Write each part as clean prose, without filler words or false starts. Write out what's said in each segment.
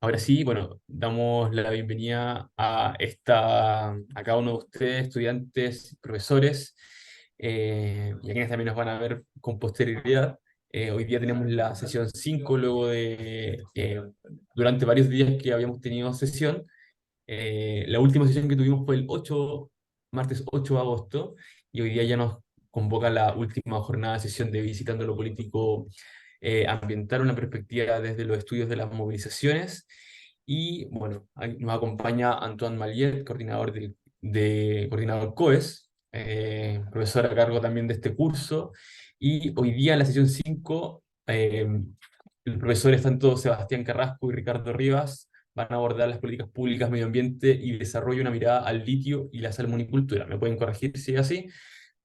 Ahora sí, bueno, damos la bienvenida a cada uno de ustedes, estudiantes, profesores, y a quienes también nos van a ver con posterioridad. Hoy día tenemos la sesión 5 luego de, durante varios días que habíamos tenido sesión. La última sesión que tuvimos fue el martes 8 de agosto, y hoy día ya nos convoca la última jornada de sesión de Visitando lo Político Ambiental, una perspectiva desde los estudios de las movilizaciones. Y bueno, ahí nos acompaña Antoine Maliet, coordinador COES, profesor a cargo también de este curso. Y hoy día en la sesión 5 el profesor es tanto Sebastián Carrasco y Ricardo Rivas van a abordar las políticas públicas, medio ambiente y desarrollo, una mirada al litio y la salmonicultura. ¿Me pueden corregir si es así?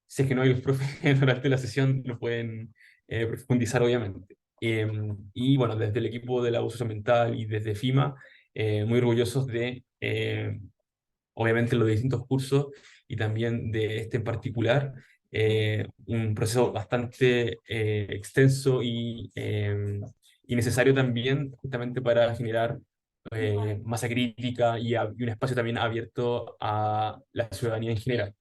Si es que no hay los profes durante la sesión, lo pueden profundizar, obviamente. Y bueno, desde el equipo del abuso ambiental y desde FIMA, muy orgullosos de, obviamente, los distintos cursos y también de este en particular. Un proceso bastante extenso y necesario también justamente para generar masa crítica y un espacio también abierto a la ciudadanía en general.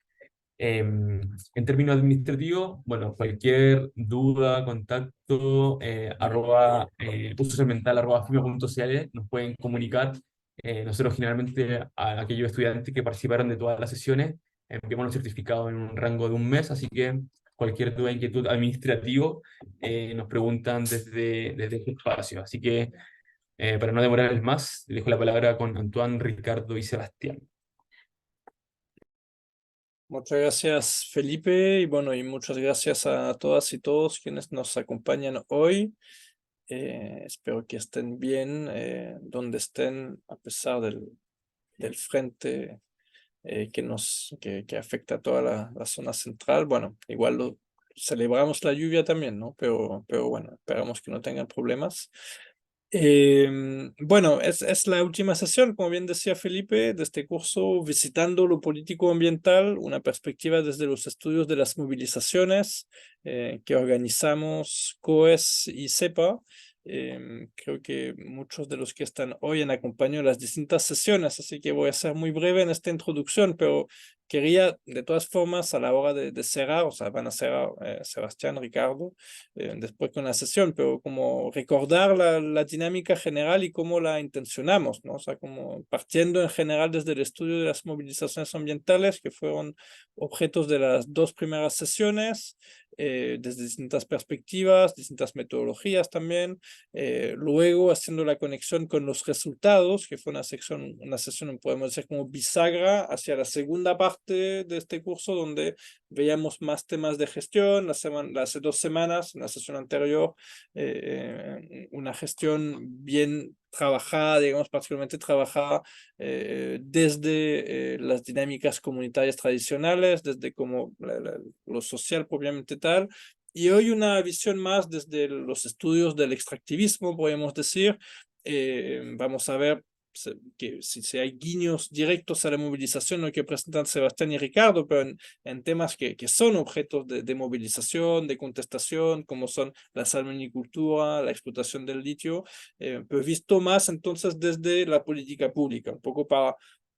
En términos administrativos, bueno, cualquier duda, contacto, usosalmental@fima.cl nos pueden comunicar. Nosotros generalmente a aquellos estudiantes que participaron de todas las sesiones enviamos los certificados en un rango de un mes, así que cualquier duda, inquietud administrativo nos preguntan desde este espacio. Así que para no demorarles más, dejo la palabra con Antoine, Ricardo y Sebastián. Muchas gracias, Felipe, y bueno, y muchas gracias a todas y todos quienes nos acompañan hoy. Espero que estén bien donde estén, a pesar del frente que afecta a toda la zona central. Bueno, igual celebramos la lluvia también, ¿no? Pero bueno, esperamos que no tengan problemas. Bueno, es la última sesión, como bien decía Felipe, de este curso Visitando lo Político Ambiental, una perspectiva desde los estudios de las movilizaciones que organizamos COES y CEPA. Creo que muchos de los que están hoy han acompañado las distintas sesiones, así que voy a ser muy breve en esta introducción, pero quería de todas formas a la hora de cerrar, o sea, van a cerrar Sebastián, Ricardo, después con la sesión, pero como recordar la dinámica general y cómo la intencionamos, ¿no? O sea, como partiendo en general desde el estudio de las movilizaciones ambientales, que fueron objetos de las dos primeras sesiones, desde distintas perspectivas, distintas metodologías también, luego haciendo la conexión con los resultados, que fue una sesión, podemos decir, como bisagra hacia la segunda parte de este curso, donde veíamos más temas de gestión. Hace 2 semanas, en la sesión anterior, una gestión bien trabajada, digamos, particularmente trabajada desde las dinámicas comunitarias tradicionales, desde como lo social propiamente tal, y hoy una visión más desde los estudios del extractivismo, podemos decir. Vamos a ver que si hay guiños directos a la movilización, lo que presentan Sebastián y Ricardo, pero en temas que son objetos de movilización, de contestación, como son la salmonicultura, la explotación del litio, pero visto más entonces desde la política pública, un poco para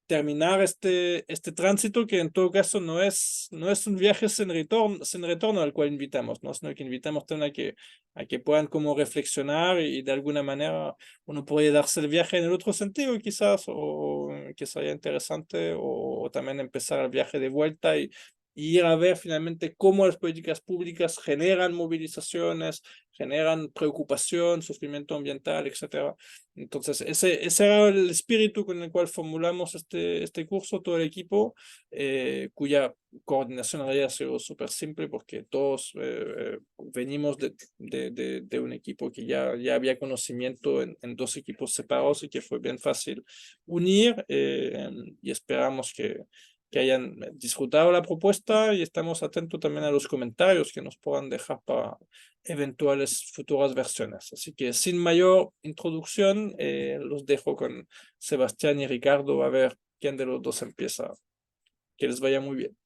terminar este tránsito que en todo caso no es un viaje sin retorno al cual invitamos, ¿no? Sino que invitamos también a que puedan como reflexionar y de alguna manera uno puede darse el viaje en el otro sentido quizás, o que sería interesante, o también empezar el viaje de vuelta y ir a ver finalmente cómo las políticas públicas generan movilizaciones, generan preocupación, sufrimiento ambiental, etcétera. Entonces, ese era el espíritu con el cual formulamos este curso, todo el equipo, cuya coordinación había sido súper simple porque todos venimos de un equipo que ya había conocimiento en dos equipos separados y que fue bien fácil unir, y esperamos que hayan disfrutado la propuesta, y estamos atentos también a los comentarios que nos puedan dejar para eventuales futuras versiones. Así que sin mayor introducción, los dejo con Sebastián y Ricardo a ver quién de los dos empieza. Que les vaya muy bien.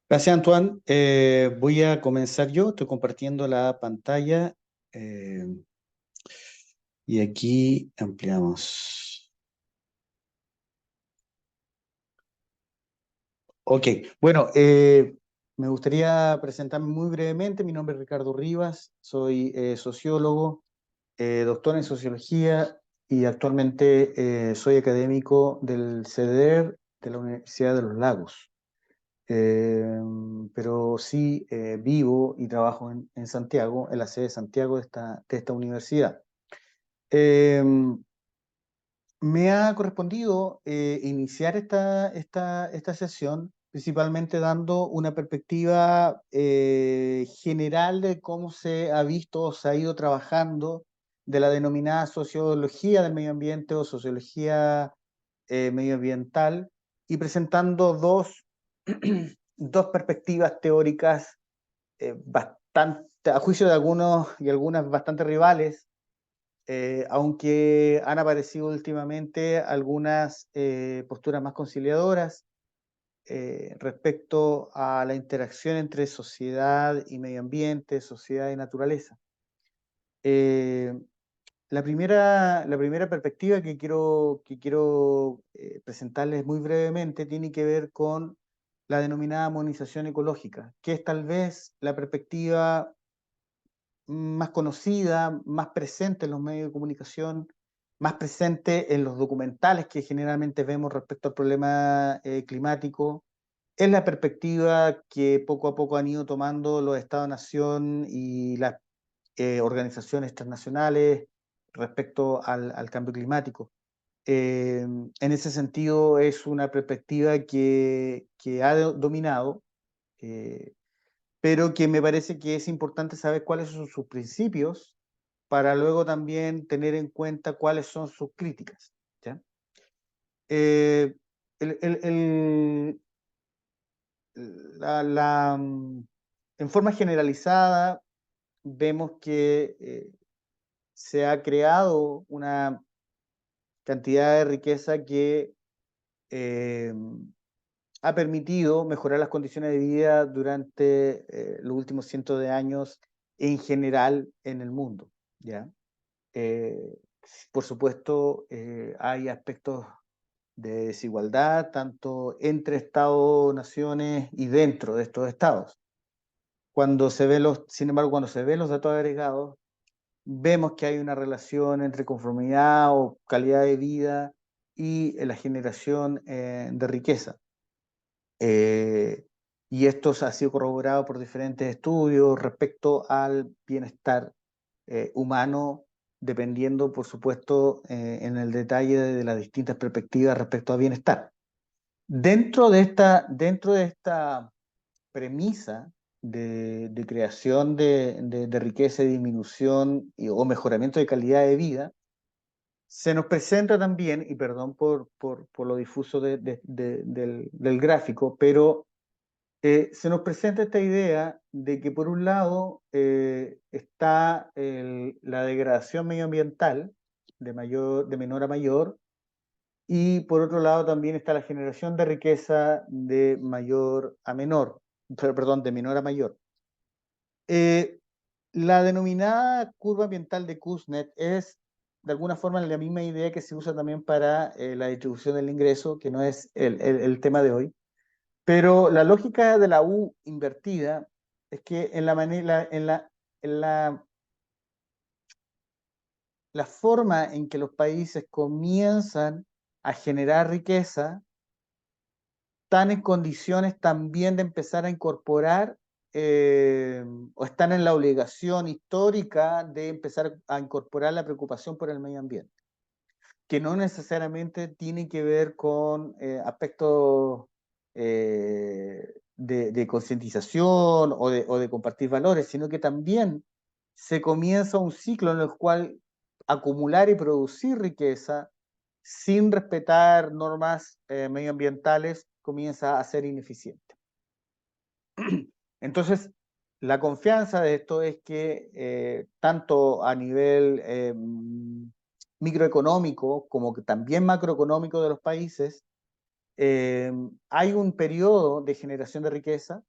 Gracias, Antoine. Voy a comenzar yo. Estoy compartiendo la pantalla. Eh, Y aquí ampliamos. Ok, bueno, me gustaría presentarme muy brevemente. Mi nombre es Ricardo Rivas, soy sociólogo, doctor en sociología y actualmente soy académico del CEDER de la Universidad de los Lagos. Pero sí vivo y trabajo en Santiago, en la sede de Santiago de esta universidad. Me ha correspondido iniciar esta sesión principalmente dando una perspectiva general de cómo se ha visto o se ha ido trabajando de la denominada sociología del medio ambiente o sociología medioambiental y presentando dos perspectivas teóricas bastante, a juicio de algunos y algunas bastante rivales, aunque han aparecido últimamente algunas posturas más conciliadoras respecto a la interacción entre sociedad y medio ambiente, sociedad y naturaleza. Eh, la primera perspectiva que quiero presentarles muy brevemente tiene que ver con la denominada monización ecológica, que es tal vez la perspectiva más conocida, más presente en los medios de comunicación, más presente en los documentales que generalmente vemos respecto al problema climático. Es la perspectiva que poco a poco han ido tomando los Estados-nación y las organizaciones transnacionales respecto al cambio climático. En ese sentido, es una perspectiva que ha dominado, eh, pero que me parece que es importante saber cuáles son sus principios para luego también tener en cuenta cuáles son sus críticas. ¿Ya? Eh, el, el, el, la, en forma generalizada, vemos que se ha creado una cantidad de riqueza que eh, ha permitido mejorar las condiciones de vida durante los últimos cientos de años en general en el mundo. ¿Ya? Eh, por supuesto, hay aspectos de desigualdad tanto entre estados, naciones y dentro de estos estados. Sin embargo, cuando se ven los datos agregados, vemos que hay una relación entre conformidad o calidad de vida y la generación de riqueza. Y esto ha sido corroborado por diferentes estudios respecto al bienestar humano, dependiendo, por supuesto, en el detalle de las distintas perspectivas respecto a bienestar. Dentro de esta premisa de creación de riqueza y disminución o mejoramiento de calidad de vida, se nos presenta también, y perdón por lo difuso del gráfico, pero se nos presenta esta idea de que por un lado está la degradación medioambiental de menor a mayor, y por otro lado también está la generación de riqueza de mayor a menor, perdón, de menor a mayor. La denominada curva ambiental de Kuznets es de alguna forma la misma idea que se usa también para la distribución del ingreso, que no es el tema de hoy. Pero la lógica de la U invertida es que en la forma en que los países comienzan a generar riqueza, están en condiciones también de empezar a incorporar o están en la obligación histórica de empezar a incorporar la preocupación por el medio ambiente, que no necesariamente tiene que ver con aspectos de concientización o de compartir valores, sino que también se comienza un ciclo en el cual acumular y producir riqueza sin respetar normas medioambientales comienza a ser ineficiente. Entonces, la confianza de esto es que tanto a nivel microeconómico como que también macroeconómico de los países, hay un periodo de generación de riqueza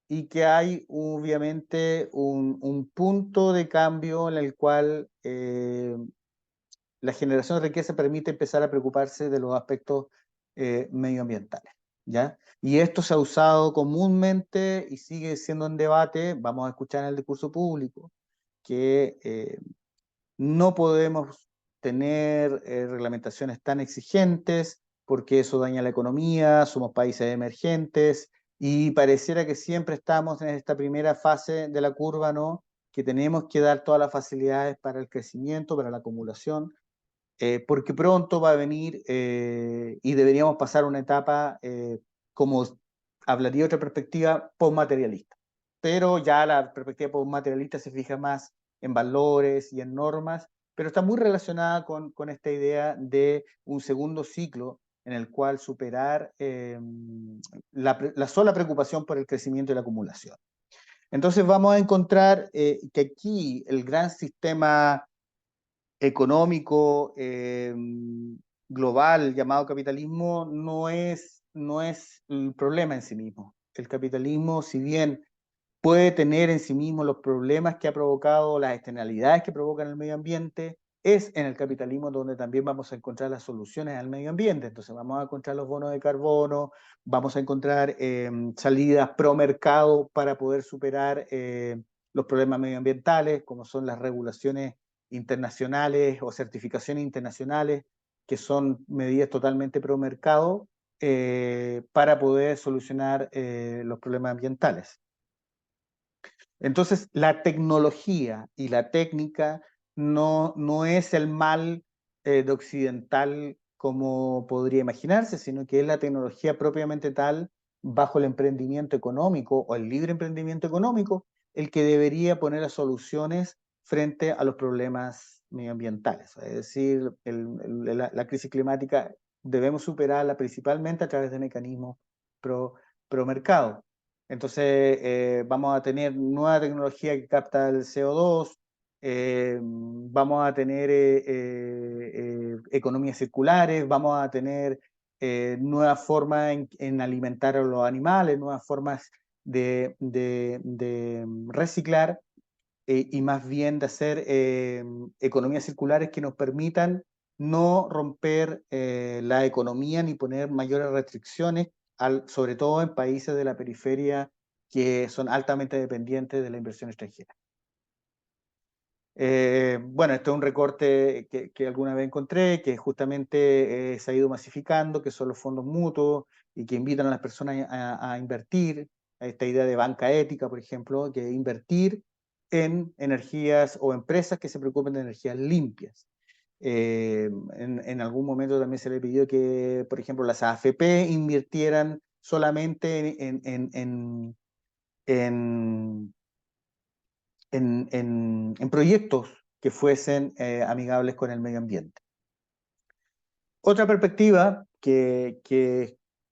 y que hay obviamente un punto de cambio en el cual la generación de riqueza permite empezar a preocuparse de los aspectos medioambientales, ¿ya? Y esto se ha usado comúnmente y sigue siendo en debate. Vamos a escuchar en el discurso público que no podemos tener reglamentaciones tan exigentes porque eso daña la economía, somos países emergentes y pareciera que siempre estamos en esta primera fase de la curva, ¿no? Que tenemos que dar todas las facilidades para el crecimiento, para la acumulación, porque pronto va a venir y deberíamos pasar una etapa, como hablaría otra perspectiva, postmaterialista. Pero ya la perspectiva postmaterialista se fija más en valores y en normas, pero está muy relacionada con esta idea de un segundo ciclo en el cual superar la sola preocupación por el crecimiento y la acumulación. Entonces vamos a encontrar que aquí el gran sistema económico global llamado capitalismo no es el problema en sí mismo. El capitalismo, si bien puede tener en sí mismo los problemas que ha provocado, las externalidades que provocan el medio ambiente, es en el capitalismo donde también vamos a encontrar las soluciones al medio ambiente. Entonces vamos a encontrar los bonos de carbono, vamos a encontrar salidas pro mercado para poder superar los problemas medioambientales, como son las regulaciones internacionales o certificaciones internacionales, que son medidas totalmente pro mercado para poder solucionar los problemas ambientales. Entonces, la tecnología y la técnica no es el mal de occidental como podría imaginarse, sino que es la tecnología propiamente tal, bajo el emprendimiento económico o el libre emprendimiento económico, el que debería poner las soluciones frente a los problemas medioambientales. Es decir, la crisis climática debemos superarla principalmente a través de mecanismos pro mercado. Entonces, vamos a tener nueva tecnología que capta el CO2, vamos a tener economías circulares, vamos a tener nuevas formas en alimentar a los animales, nuevas formas de reciclar y más bien de hacer economías circulares que nos permitan no romper la economía ni poner mayores restricciones, sobre todo en países de la periferia que son altamente dependientes de la inversión extranjera. Bueno, esto es un recorte que alguna vez encontré, que justamente se ha ido masificando, que son los fondos mutuos y que invitan a las personas a invertir, a esta idea de banca ética, por ejemplo, que invertir en energías o empresas que se preocupen de energías limpias. En algún momento también se le pidió que, por ejemplo, las AFP invirtieran solamente en proyectos que fuesen amigables con el medio ambiente. Otra perspectiva que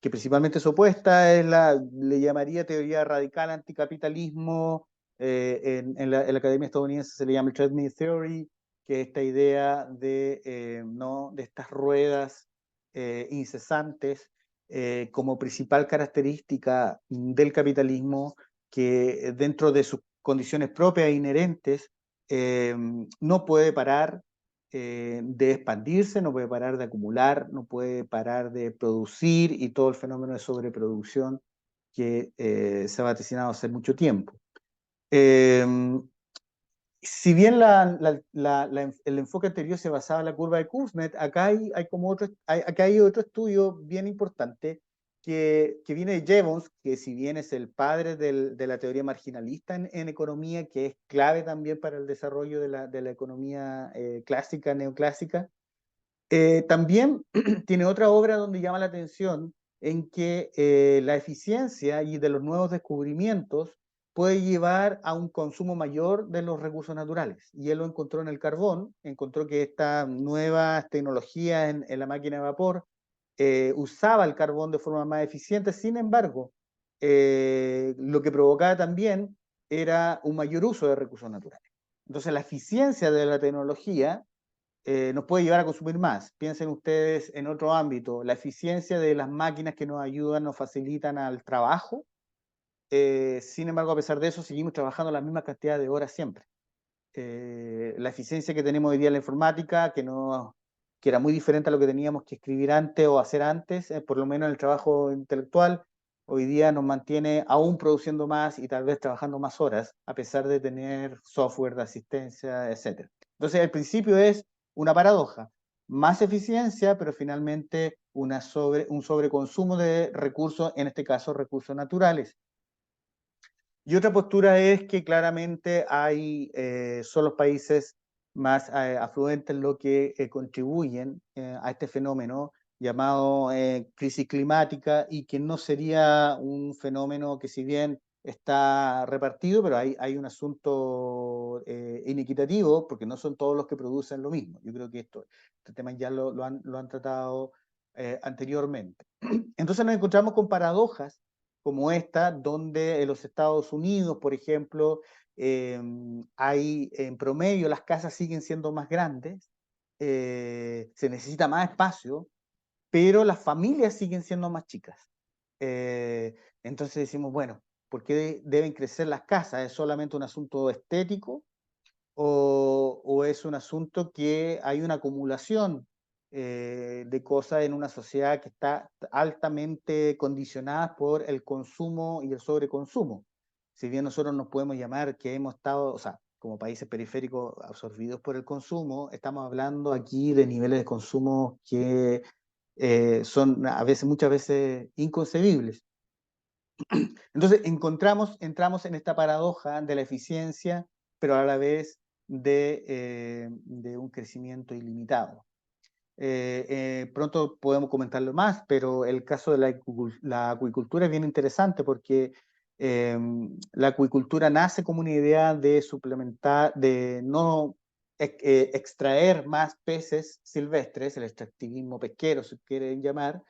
principalmente es opuesta es le llamaría teoría radical anticapitalismo. En la academia estadounidense se le llama el treadmill theory, que es esta idea de estas ruedas incesantes como principal característica del capitalismo, que dentro de sus condiciones propias e inherentes no puede parar de expandirse, no puede parar de acumular, no puede parar de producir y todo el fenómeno de sobreproducción que se ha vaticinado hace mucho tiempo. Si bien el enfoque anterior se basaba en la curva de Kuznets, acá hay otro estudio bien importante que viene de Jevons, que si bien es el padre de la teoría marginalista en economía, que es clave también para el desarrollo de la economía clásica, neoclásica, también tiene otra obra donde llama la atención en que la eficiencia y de los nuevos descubrimientos puede llevar a un consumo mayor de los recursos naturales. Y él lo encontró en el carbón, encontró que estas nuevas tecnologías en la máquina de vapor usaba el carbón de forma más eficiente. Sin embargo, lo que provocaba también era un mayor uso de recursos naturales. Entonces, la eficiencia de la tecnología nos puede llevar a consumir más. Piensen ustedes en otro ámbito, la eficiencia de las máquinas que nos ayudan, nos facilitan al trabajo. Sin embargo, a pesar de eso, seguimos trabajando la misma cantidad de horas siempre. La eficiencia que tenemos hoy día en la informática, que nos que era muy diferente a lo que teníamos que escribir antes o hacer antes, por lo menos en el trabajo intelectual. Hoy día nos mantiene aún produciendo más y tal vez trabajando más horas, a pesar de tener software de asistencia, etc. Entonces, el principio es una paradoja. Más eficiencia, pero finalmente un sobreconsumo de recursos, en este caso recursos naturales. Y otra postura es que claramente son los países más afluentes los que contribuyen a este fenómeno llamado crisis climática, y que no sería un fenómeno que, si bien está repartido, pero hay un asunto inequitativo, porque no son todos los que producen lo mismo. Yo creo que este tema ya lo han tratado anteriormente. Entonces nos encontramos con paradojas como esta, donde en los Estados Unidos, por ejemplo, hay en promedio las casas siguen siendo más grandes, se necesita más espacio, pero las familias siguen siendo más chicas. Entonces decimos, bueno, ¿por qué deben crecer las casas? ¿Es solamente un asunto estético o es un asunto que hay una acumulación de cosas en una sociedad que está altamente condicionada por el consumo y el sobreconsumo? Si bien nosotros nos podemos llamar que hemos estado, o sea, como países periféricos absorbidos por el consumo, estamos hablando aquí de niveles de consumo que son muchas veces inconcebibles. Entonces entramos en esta paradoja de la eficiencia, pero a la vez de un crecimiento ilimitado. Pronto podemos comentarlo más, pero el caso de la acuicultura es bien interesante, porque la acuicultura nace como una idea de suplementar, de no extraer más peces silvestres, el extractivismo pesquero, si quieren llamar.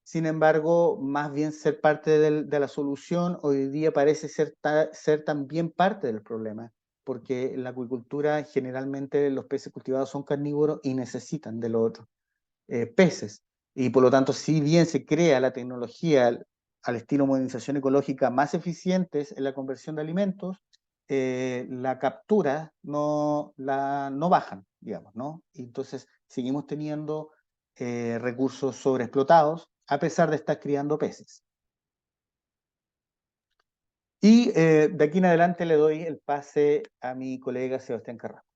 Sin embargo, más bien ser parte de la solución, hoy día parece ser también parte del problema, porque en la acuicultura generalmente los peces cultivados son carnívoros y necesitan de lo otro. Peces. Y por lo tanto, si bien se crea la tecnología al estilo modernización ecológica más eficientes en la conversión de alimentos, la captura no bajan, digamos, ¿no? Y entonces seguimos teniendo recursos sobreexplotados a pesar de estar criando peces. Y de aquí en adelante le doy el pase a mi colega Sebastián Carrasco.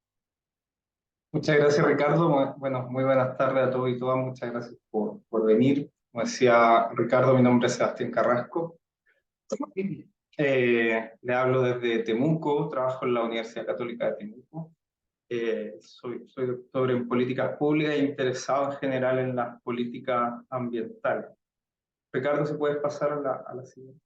Muchas gracias, Ricardo. Bueno, muy buenas tardes a todos y todas. Muchas gracias por venir. Como decía Ricardo, mi nombre es Sebastián Carrasco. Le hablo desde Temuco, trabajo en la Universidad Católica de Temuco. Soy doctor en políticas públicas e interesado en general en las políticas ambientales. Ricardo, ¿se puede pasar a la siguiente?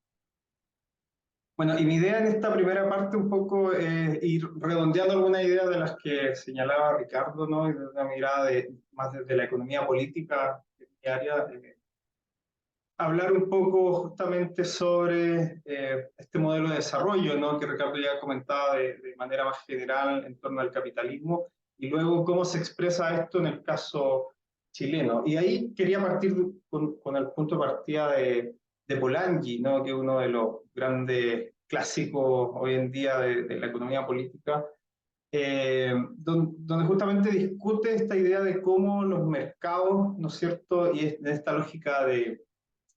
Bueno, y mi idea en esta primera parte un poco es ir redondeando algunas ideas de las que señalaba Ricardo, ¿no? Y de una mirada más desde la economía política diaria, hablar un poco justamente sobre este modelo de desarrollo, ¿no? Que Ricardo ya comentaba de manera más general en torno al capitalismo, y luego cómo se expresa esto en el caso chileno. Y ahí quería partir con el punto de partida de Polanyi, ¿no? Que es uno de los grandes clásicos hoy en día de la economía política, donde justamente discute esta idea de cómo los mercados, ¿no es cierto? Y en esta lógica de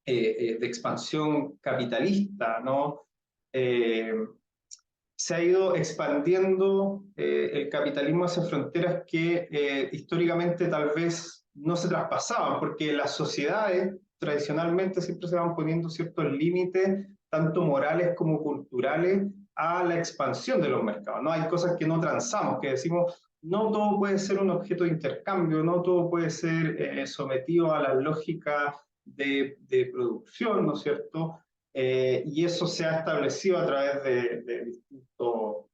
expansión capitalista, ¿no? Se ha ido expandiendo el capitalismo hacia fronteras que históricamente tal vez no se traspasaban, porque las sociedades tradicionalmente siempre se van poniendo ciertos límites, tanto morales como culturales, a la expansión de los mercados, ¿no? Hay cosas que no transamos, que decimos, no todo puede ser un objeto de intercambio, no todo puede ser sometido a la lógica de producción, ¿no es cierto? Y eso se ha establecido a través de distintos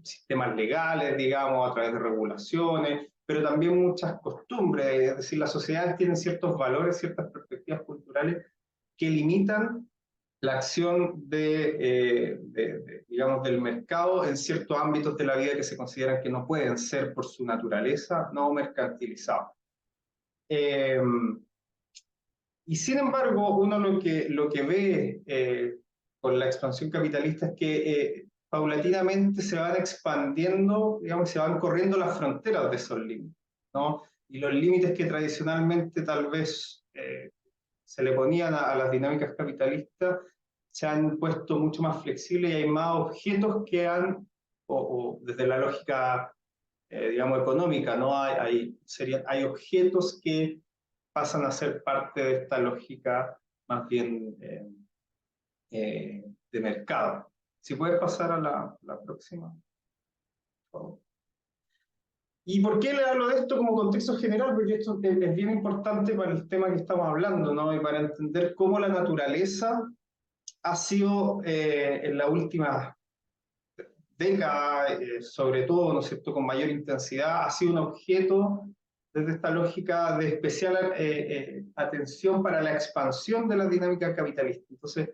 sistemas legales, digamos, a través de regulaciones, pero también muchas costumbres. Es decir, las sociedades tienen ciertos valores, ciertas perspectivas culturales que limitan la acción digamos, del mercado en ciertos ámbitos de la vida que se consideran que no pueden ser por su naturaleza no mercantilizados. Y sin embargo, uno lo que ve con la expansión capitalista es que paulatinamente se van expandiendo, digamos, se van corriendo las fronteras de esos límites, ¿no? y los límites que tradicionalmente tal vez se le ponían a las dinámicas capitalistas se han puesto mucho más flexibles y hay más objetos que han, o desde la lógica, digamos, económica, ¿no? Hay objetos que pasan a ser parte de esta lógica más bien de mercado. Si puedes pasar a la próxima, por favor. ¿Y por qué le hablo de esto como contexto general? Porque esto es bien importante para el tema que estamos hablando, ¿no? Y para entender cómo la naturaleza ha sido en la última década, sobre todo, ¿no es cierto?, con mayor intensidad, ha sido un objeto desde esta lógica de especial atención para la expansión de la dinámica capitalista. Entonces,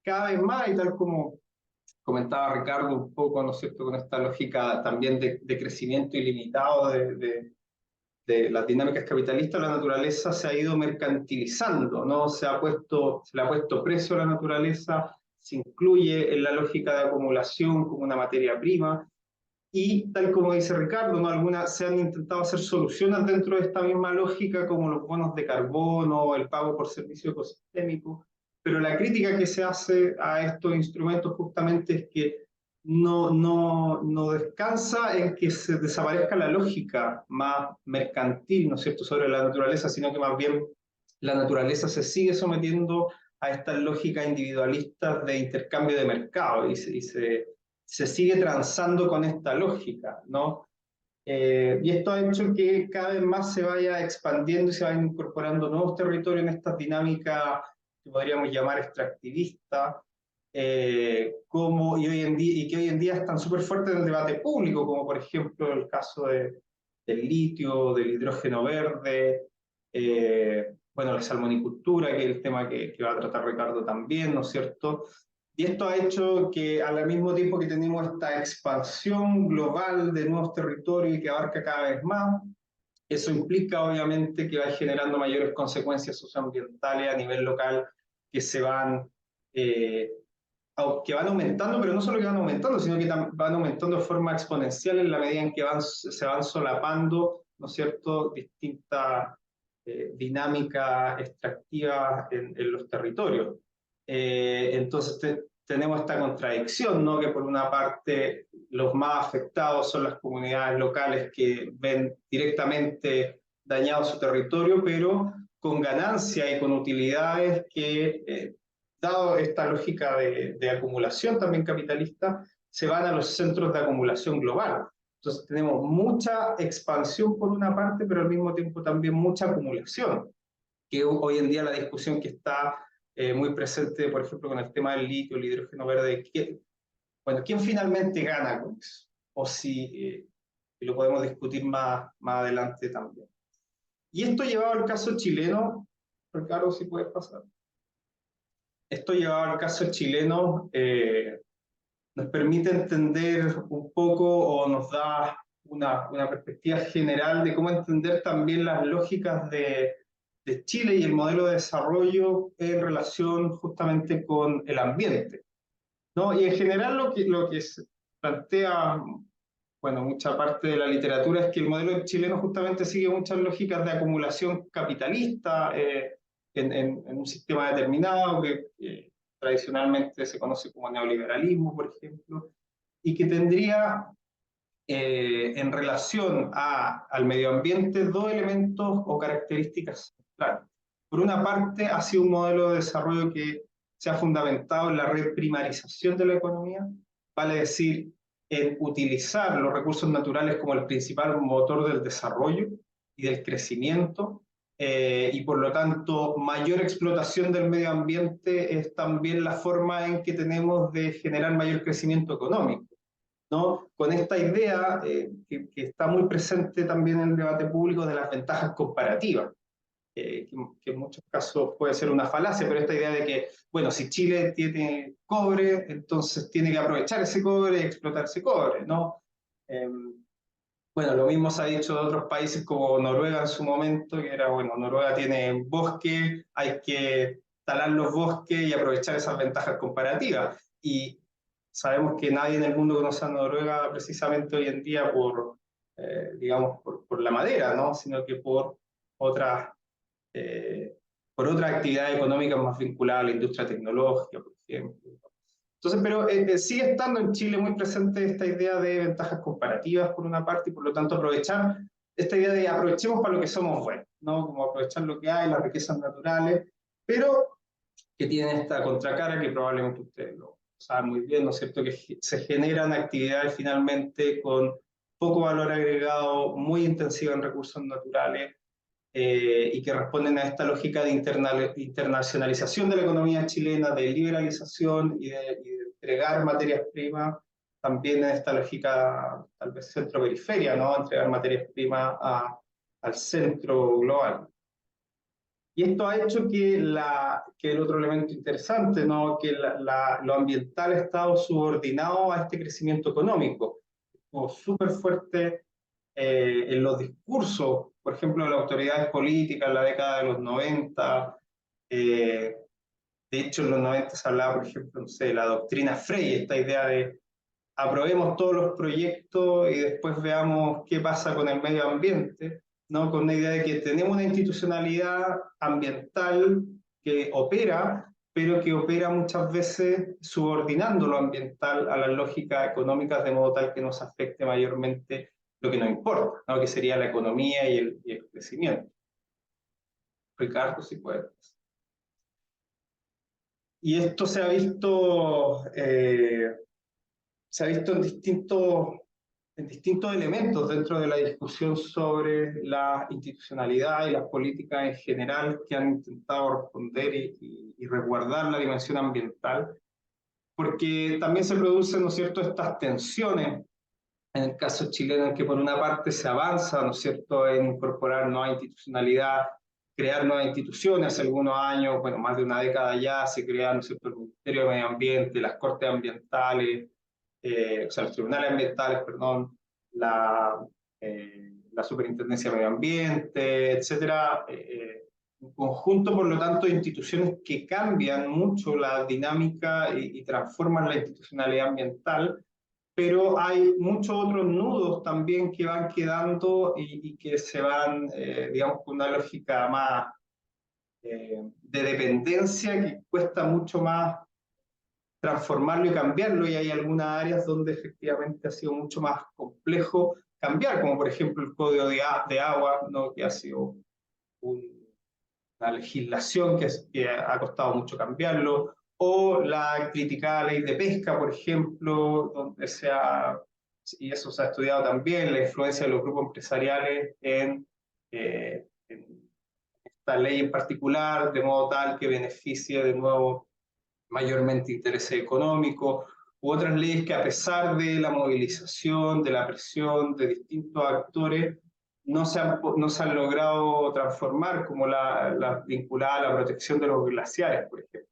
cada vez más, y tal como comentaba Ricardo un poco, ¿no es cierto?, con esta lógica también de crecimiento ilimitado de las dinámicas capitalistas, la naturaleza se ha ido mercantilizando, ¿no? Se le ha puesto precio a la naturaleza, se incluye en la lógica de acumulación como una materia prima, y tal como dice Ricardo, ¿no? Se han intentado hacer soluciones dentro de esta misma lógica, como los bonos de carbono, el pago por servicio ecosistémico, pero la crítica que se hace a estos instrumentos justamente es que no descansa en que se desaparezca la lógica más mercantil, ¿no es cierto?, sobre la naturaleza, sino que más bien la naturaleza se sigue sometiendo a estas lógicas individualistas de intercambio de mercado y se sigue transando con esta lógica, ¿no? Y esto ha hecho que cada vez más se vaya expandiendo y se vayan incorporando nuevos territorios en estas dinámicas que podríamos llamar extractivistas, y que hoy en día están súper fuertes en el debate público, como por ejemplo el caso del litio, del hidrógeno verde, bueno, la salmonicultura, que es el tema que va a tratar Ricardo también, ¿no es cierto? Y esto ha hecho que al mismo tiempo que tenemos esta expansión global de nuevos territorios y que abarca cada vez más, eso implica obviamente que va generando mayores consecuencias socioambientales a nivel local que que van aumentando, pero no solo que van aumentando, sino que van aumentando de forma exponencial en la medida en que se van solapando, ¿no es cierto?, distintas dinámicas extractivas en los territorios. Entonces tenemos esta contradicción, ¿no?, que por una parte los más afectados son las comunidades locales que ven directamente dañado su territorio, pero con ganancia y con utilidades que, dado esta lógica de acumulación también capitalista, se van a los centros de acumulación global. Entonces tenemos mucha expansión por una parte, pero al mismo tiempo también mucha acumulación, que hoy en día la discusión que está muy presente, por ejemplo, con el tema del litio, el hidrógeno verde, ¿quién finalmente gana con eso? O si lo podemos discutir más adelante también. Y esto llevado al caso chileno, Ricardo, si puedes pasar. Esto llevado al caso chileno nos permite entender un poco o nos da una perspectiva general de cómo entender también las lógicas de Chile y el modelo de desarrollo en relación justamente con el ambiente, ¿no? Y en general lo que se plantea, bueno, mucha parte de la literatura es que el modelo chileno justamente sigue muchas lógicas de acumulación capitalista en un sistema determinado que tradicionalmente se conoce como neoliberalismo, por ejemplo, y que tendría en relación al medio ambiente dos elementos o características centrales. Por una parte, ha sido un modelo de desarrollo que se ha fundamentado en la reprimarización de la economía, vale decir, en utilizar los recursos naturales como el principal motor del desarrollo y del crecimiento, y por lo tanto mayor explotación del medio ambiente es también la forma en que tenemos de generar mayor crecimiento económico, ¿no? Con esta idea que está muy presente también en el debate público de las ventajas comparativas, que en muchos casos puede ser una falacia, pero esta idea de que, bueno, si Chile tiene cobre, entonces tiene que aprovechar ese cobre y explotar ese cobre, ¿no? Bueno, lo mismo se ha dicho de otros países como Noruega en su momento, que era, bueno, Noruega tiene bosque, hay que talar los bosques y aprovechar esas ventajas comparativas. Y sabemos que nadie en el mundo conoce a Noruega precisamente hoy en día por digamos, por la madera, ¿no? Sino que otras, por otras actividades económicas más vinculadas a la industria tecnológica, por ejemplo. Entonces, pero sigue estando en Chile muy presente esta idea de ventajas comparativas, por una parte, y por lo tanto aprovechar esta idea de aprovechemos para lo que somos buenos, ¿no? Como aprovechar lo que hay, las riquezas naturales, pero que tienen esta contracara que probablemente ustedes lo saben muy bien, ¿no es cierto? Que se generan actividades finalmente con poco valor agregado, muy intensiva en recursos naturales, y que responden a esta lógica de internacionalización de la economía chilena, de liberalización y de entregar materias primas, también en esta lógica tal vez centro-periferia, ¿no? Entregar materias primas al centro global. Y esto ha hecho que el otro elemento interesante, ¿no? Que lo ambiental ha estado subordinado a este crecimiento económico, o súper fuerte en los discursos, por ejemplo, de las autoridades políticas en la década de los 90. De hecho, en los 90 se hablaba, por ejemplo, no sé, de la doctrina Frey, esta idea de aprobemos todos los proyectos y después veamos qué pasa con el medio ambiente, ¿no? Con una idea de que tenemos una institucionalidad ambiental que opera, pero que opera muchas veces subordinando lo ambiental a las lógicas económicas de modo tal que nos afecte mayormente lo que nos importa, ¿no? Que sería la economía y el crecimiento. Ricardo, si puedes. Y esto se ha visto en distintos elementos dentro de la discusión sobre la institucionalidad y las políticas en general que han intentado responder y resguardar la dimensión ambiental, porque también se producen, ¿no es cierto?, estas tensiones en el caso chileno, en que por una parte se avanza, ¿no es cierto?, en incorporar nueva institucionalidad, crear nuevas instituciones. Hace algunos años, bueno, más de una década ya, se crea, ¿no es cierto?, el Ministerio de Medio Ambiente, las Cortes Ambientales, o sea, los tribunales ambientales, perdón, la Superintendencia de Medio Ambiente, etcétera. Un conjunto, por lo tanto, de instituciones que cambian mucho la dinámica y transforman la institucionalidad ambiental, pero hay muchos otros nudos también que van quedando y que se van, digamos, con una lógica más de dependencia que cuesta mucho más transformarlo y cambiarlo, y hay algunas áreas donde efectivamente ha sido mucho más complejo cambiar, como por ejemplo el Código de Agua, ¿no? Que ha sido una legislación que ha costado mucho cambiarlo, o la criticada ley de pesca, por ejemplo, donde y eso se ha estudiado también, la influencia de los grupos empresariales en esta ley en particular, de modo tal que beneficie de nuevo mayormente intereses económicos, u otras leyes que, a pesar de la movilización, de la presión de distintos actores, no se han logrado transformar, como la vinculada a la protección de los glaciares, por ejemplo.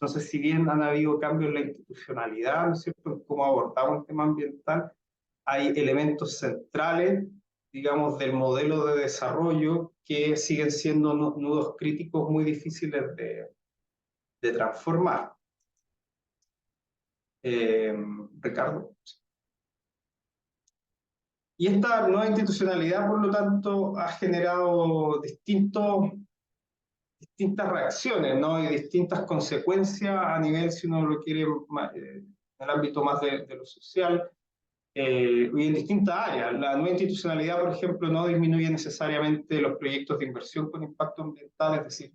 Entonces, si bien han habido cambios en la institucionalidad, ¿no es cierto?, en cómo abordamos el tema ambiental, hay elementos centrales, digamos, del modelo de desarrollo que siguen siendo nudos críticos muy difíciles de transformar. Ricardo. Y esta nueva institucionalidad, por lo tanto, ha generado distintas reacciones, ¿no? Y distintas consecuencias a nivel, si uno lo quiere, en el ámbito más de lo social, y en distintas áreas. La nueva institucionalidad, por ejemplo, no disminuye necesariamente los proyectos de inversión con impacto ambiental, es decir,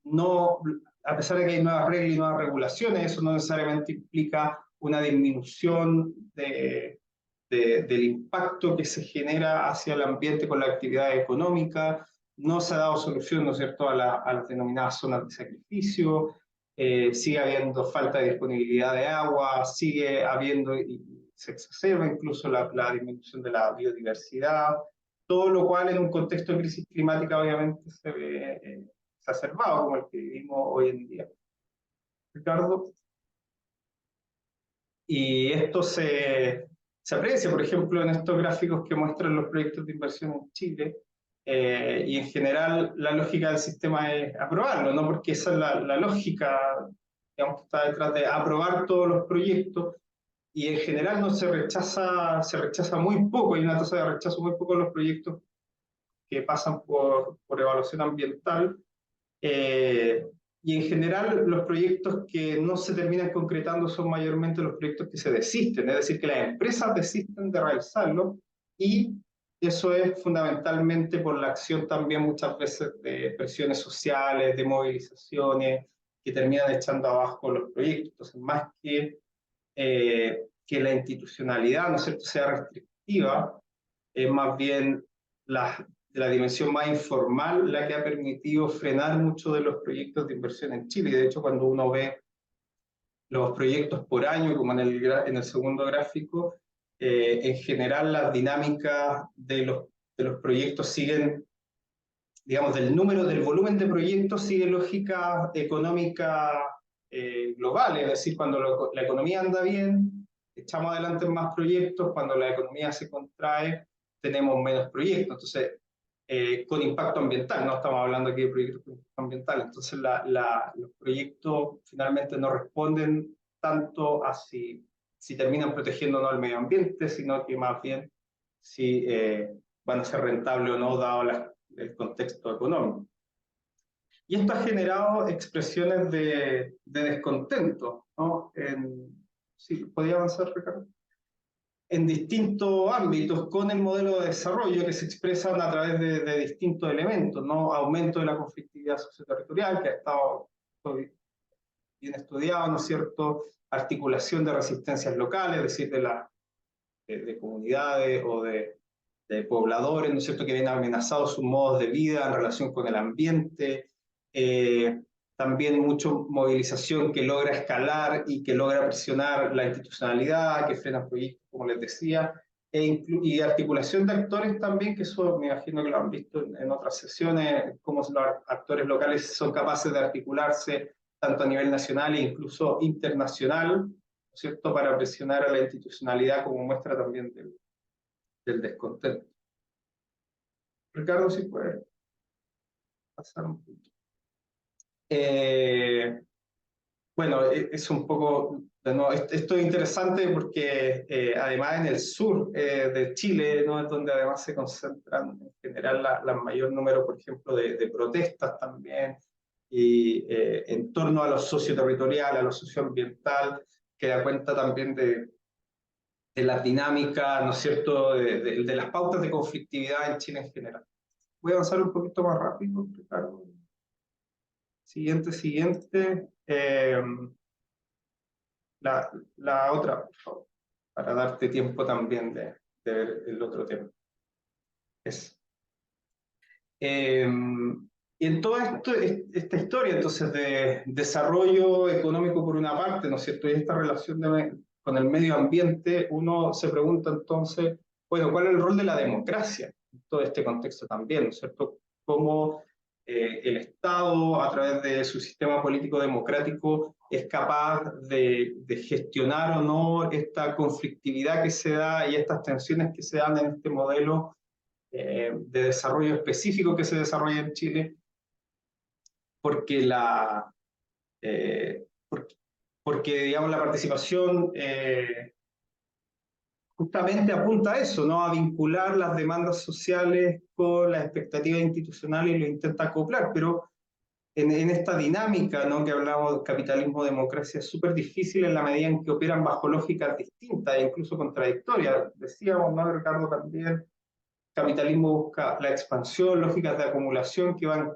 no, a pesar de que hay nuevas reglas y nuevas regulaciones, eso no necesariamente implica una disminución del impacto que se genera hacia el ambiente con la actividad económica. No se ha dado solución, ¿no es cierto?, a las denominadas zonas de sacrificio. Sigue habiendo falta de disponibilidad de agua, sigue habiendo, y se exacerba incluso la disminución de la biodiversidad, todo lo cual en un contexto de crisis climática obviamente se ve exacerbado, como el que vivimos hoy en día. Ricardo. Y esto se aprecia, por ejemplo, en estos gráficos que muestran los proyectos de inversión en Chile, y en general la lógica del sistema es aprobarlo, ¿no? Porque esa es la lógica, digamos, que está detrás de aprobar todos los proyectos, y en general no se rechaza muy poco, hay una tasa de rechazo muy poco en los proyectos que pasan por evaluación ambiental. Y en general los proyectos que no se terminan concretando son mayormente los proyectos que se desisten, es decir, que las empresas desisten de realizarlo, y eso es fundamentalmente por la acción también muchas veces de presiones sociales, de movilizaciones, que terminan echando abajo los proyectos. Entonces, más que la institucionalidad, ¿no es cierto?, sea restrictiva, es más bien la dimensión más informal la que ha permitido frenar muchos de los proyectos de inversión en Chile. Y de hecho, cuando uno ve los proyectos por año, como en el segundo gráfico, en general las dinámicas de los proyectos siguen, digamos, del volumen de proyectos sigue lógica económica global, es decir, cuando la economía anda bien, echamos adelante más proyectos, cuando la economía se contrae, tenemos menos proyectos. Entonces, con impacto ambiental, no estamos hablando aquí de proyectos con impacto ambiental, entonces los proyectos finalmente no responden tanto a si terminan protegiendo o no el medio ambiente, sino que más bien si van a ser rentables o no, dado el contexto económico. Y esto ha generado expresiones de descontento, ¿no? Sí, ¿podría avanzar, Ricardo? En distintos ámbitos con el modelo de desarrollo, que se expresan a través de distintos elementos, ¿no? Aumento de la conflictividad socioterritorial, que ha estado bien estudiado, ¿no es cierto? Articulación de resistencias locales, es decir, de comunidades o de pobladores, ¿no es cierto?, que ven amenazados sus modos de vida en relación con el ambiente. También mucha movilización que logra escalar y que logra presionar la institucionalidad, que frena proyectos, como les decía, y articulación de actores también, que eso me imagino que lo han visto en otras sesiones, cómo los actores locales son capaces de articularse tanto a nivel nacional e incluso internacional, ¿no es cierto?, para presionar a la institucionalidad, como muestra también del descontento. Ricardo, si puede pasar un poquito. Bueno, es un poco, no, esto es interesante porque además en el sur de Chile, ¿no?, es donde además se concentran en general la mayor número, por ejemplo, de protestas también, y en torno a lo socioterritorial, a lo socioambiental, que da cuenta también de las dinámicas, ¿no es cierto?, de las pautas de conflictividad en Chile en general. Voy a avanzar un poquito más rápido, Ricardo. Siguiente. La otra, por favor, para darte tiempo también de ver el otro tema. Y en toda esta historia, entonces, de desarrollo económico por una parte, ¿no es cierto?, y esta relación con el medio ambiente, uno se pregunta entonces, bueno, ¿cuál es el rol de la democracia en todo este contexto también, ¿no es cierto? ¿Cómo el Estado, a través de su sistema político democrático, es capaz de gestionar o no esta conflictividad que se da y estas tensiones que se dan en este modelo de desarrollo específico que se desarrolla en Chile? Porque digamos, la participación justamente apunta a eso, ¿no?, a vincular las demandas sociales con las expectativas institucionales y lo intenta acoplar, pero en esta dinámica, ¿no?, que hablamos de capitalismo-democracia, es súper difícil en la medida en que operan bajo lógicas distintas e incluso contradictorias. Decíamos, ¿no, Ricardo? También capitalismo busca la expansión, lógicas de acumulación que van,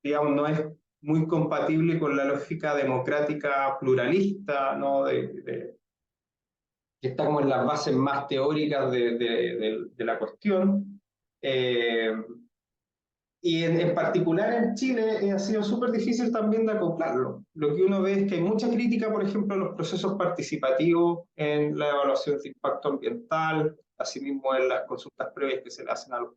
digamos, no es muy compatible con la lógica democrática pluralista, ¿no?, que está como en las bases más teóricas de la cuestión. Y en particular en Chile ha sido súper difícil también de acoplarlo. Lo que uno ve es que hay mucha crítica, por ejemplo, a los procesos participativos en la evaluación de impacto ambiental, asimismo en las consultas previas que se le hacen al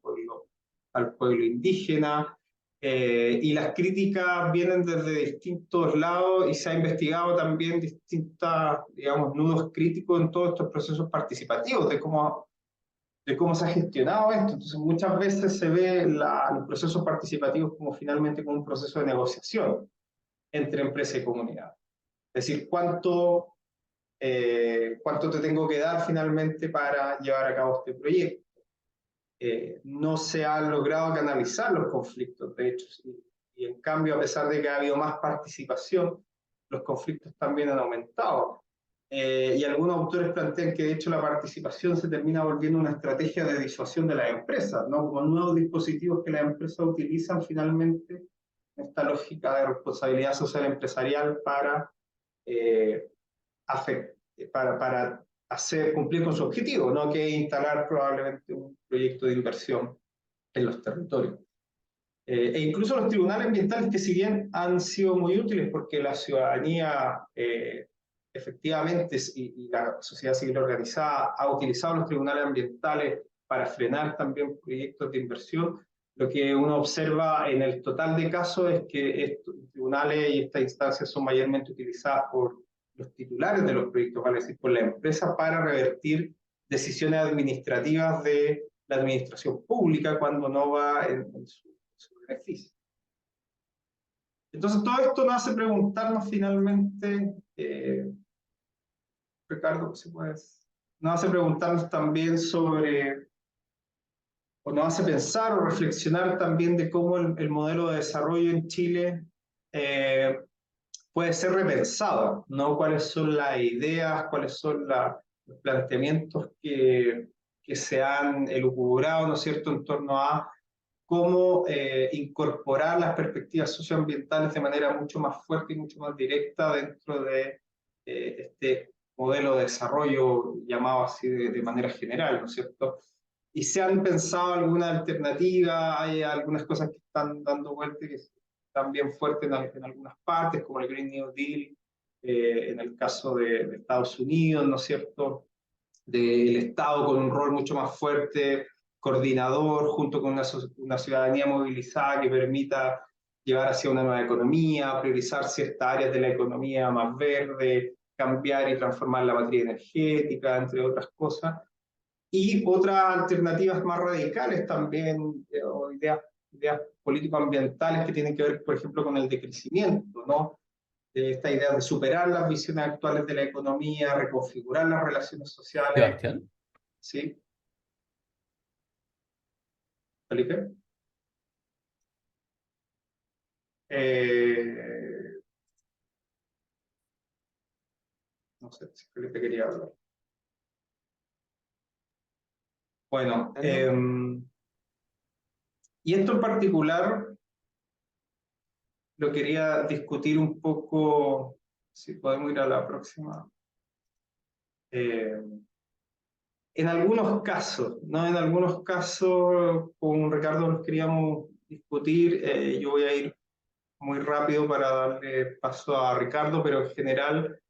pueblo indígena, y las críticas vienen desde distintos lados y se ha investigado también distintas, digamos, nudos críticos en todos estos procesos participativos, de cómo se ha gestionado esto. Entonces, muchas veces se ve los procesos participativos como finalmente como un proceso de negociación entre empresa y comunidad. Es decir, cuánto cuánto te tengo que dar finalmente para llevar a cabo este proyecto. No se han logrado canalizar los conflictos, de hecho, y en cambio, a pesar de que ha habido más participación, los conflictos también han aumentado. Y algunos autores plantean que de hecho la participación se termina volviendo una estrategia de disuasión de las empresas, ¿no? Con nuevos dispositivos que las empresas utilizan finalmente esta lógica de responsabilidad social empresarial para cumplir con su objetivo, ¿no? Que es instalar probablemente un proyecto de inversión en los territorios. E incluso los tribunales ambientales, que si bien han sido muy útiles porque la ciudadanía efectivamente y la sociedad civil organizada ha utilizado los tribunales ambientales para frenar también proyectos de inversión, lo que uno observa en el total de casos es que estos tribunales y estas instancias son mayormente utilizadas por los titulares de los proyectos, vale decir, por la empresa, para revertir decisiones administrativas de la administración pública cuando no va en su beneficio. Entonces todo esto nos hace preguntarnos finalmente, Ricardo, si puedes, nos hace preguntarnos también sobre, o nos hace pensar o reflexionar también de cómo el modelo de desarrollo en Chile puede ser repensado, ¿no? Cuáles son las ideas, cuáles son los planteamientos que se han elucubrado, ¿no es cierto?, en torno a cómo incorporar las perspectivas socioambientales de manera mucho más fuerte y mucho más directa dentro de este modelo de desarrollo llamado así de manera general, ¿no es cierto? Y se han pensado alguna alternativa, hay algunas cosas que están dando vuelta que están bien fuertes en algunas partes, como el Green New Deal, en el caso de Estados Unidos, ¿no es cierto?, del Estado con un rol mucho más fuerte, coordinador, junto con una ciudadanía movilizada que permita llevar hacia una nueva economía, priorizar ciertas áreas de la economía más verde, cambiar y transformar la matriz energética, entre otras cosas. Y otras alternativas más radicales también, o ideas político-ambientales que tienen que ver, por ejemplo, con el decrecimiento, ¿no? Esta idea de superar las visiones actuales de la economía, reconfigurar las relaciones sociales. Sebastián. ¿Sí? ¿Felipe? No sé si Felipe quería hablar. Bueno, y esto en particular lo quería discutir un poco, si podemos ir a la próxima. En algunos casos, ¿no? En algunos casos, con Ricardo los queríamos discutir, yo voy a ir muy rápido para darle paso a Ricardo, pero en general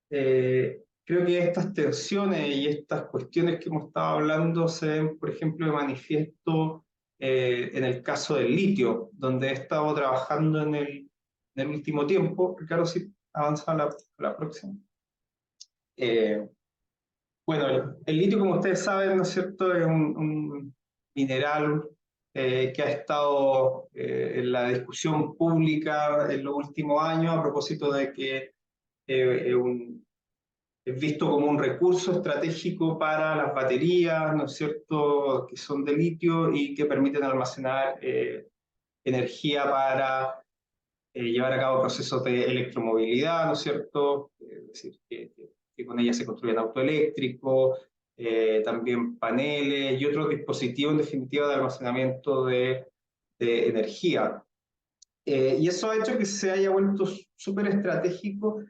creo que estas tensiones y estas cuestiones que hemos estado hablando se ven, por ejemplo, de manifiesto en el caso del litio, donde he estado trabajando en el último tiempo. Ricardo, si avanza a la próxima. Bueno, el litio, como ustedes saben, ¿no es cierto?, es un mineral que ha estado en la discusión pública en los últimos años a propósito de que es visto como un recurso estratégico para las baterías, ¿no es cierto?, que son de litio y que permiten almacenar energía para llevar a cabo procesos de electromovilidad, ¿no es cierto?, es decir, que con ella se construyen autos eléctricos, también paneles y otros dispositivos en definitiva de almacenamiento de energía. Y eso ha hecho que se haya vuelto súper estratégico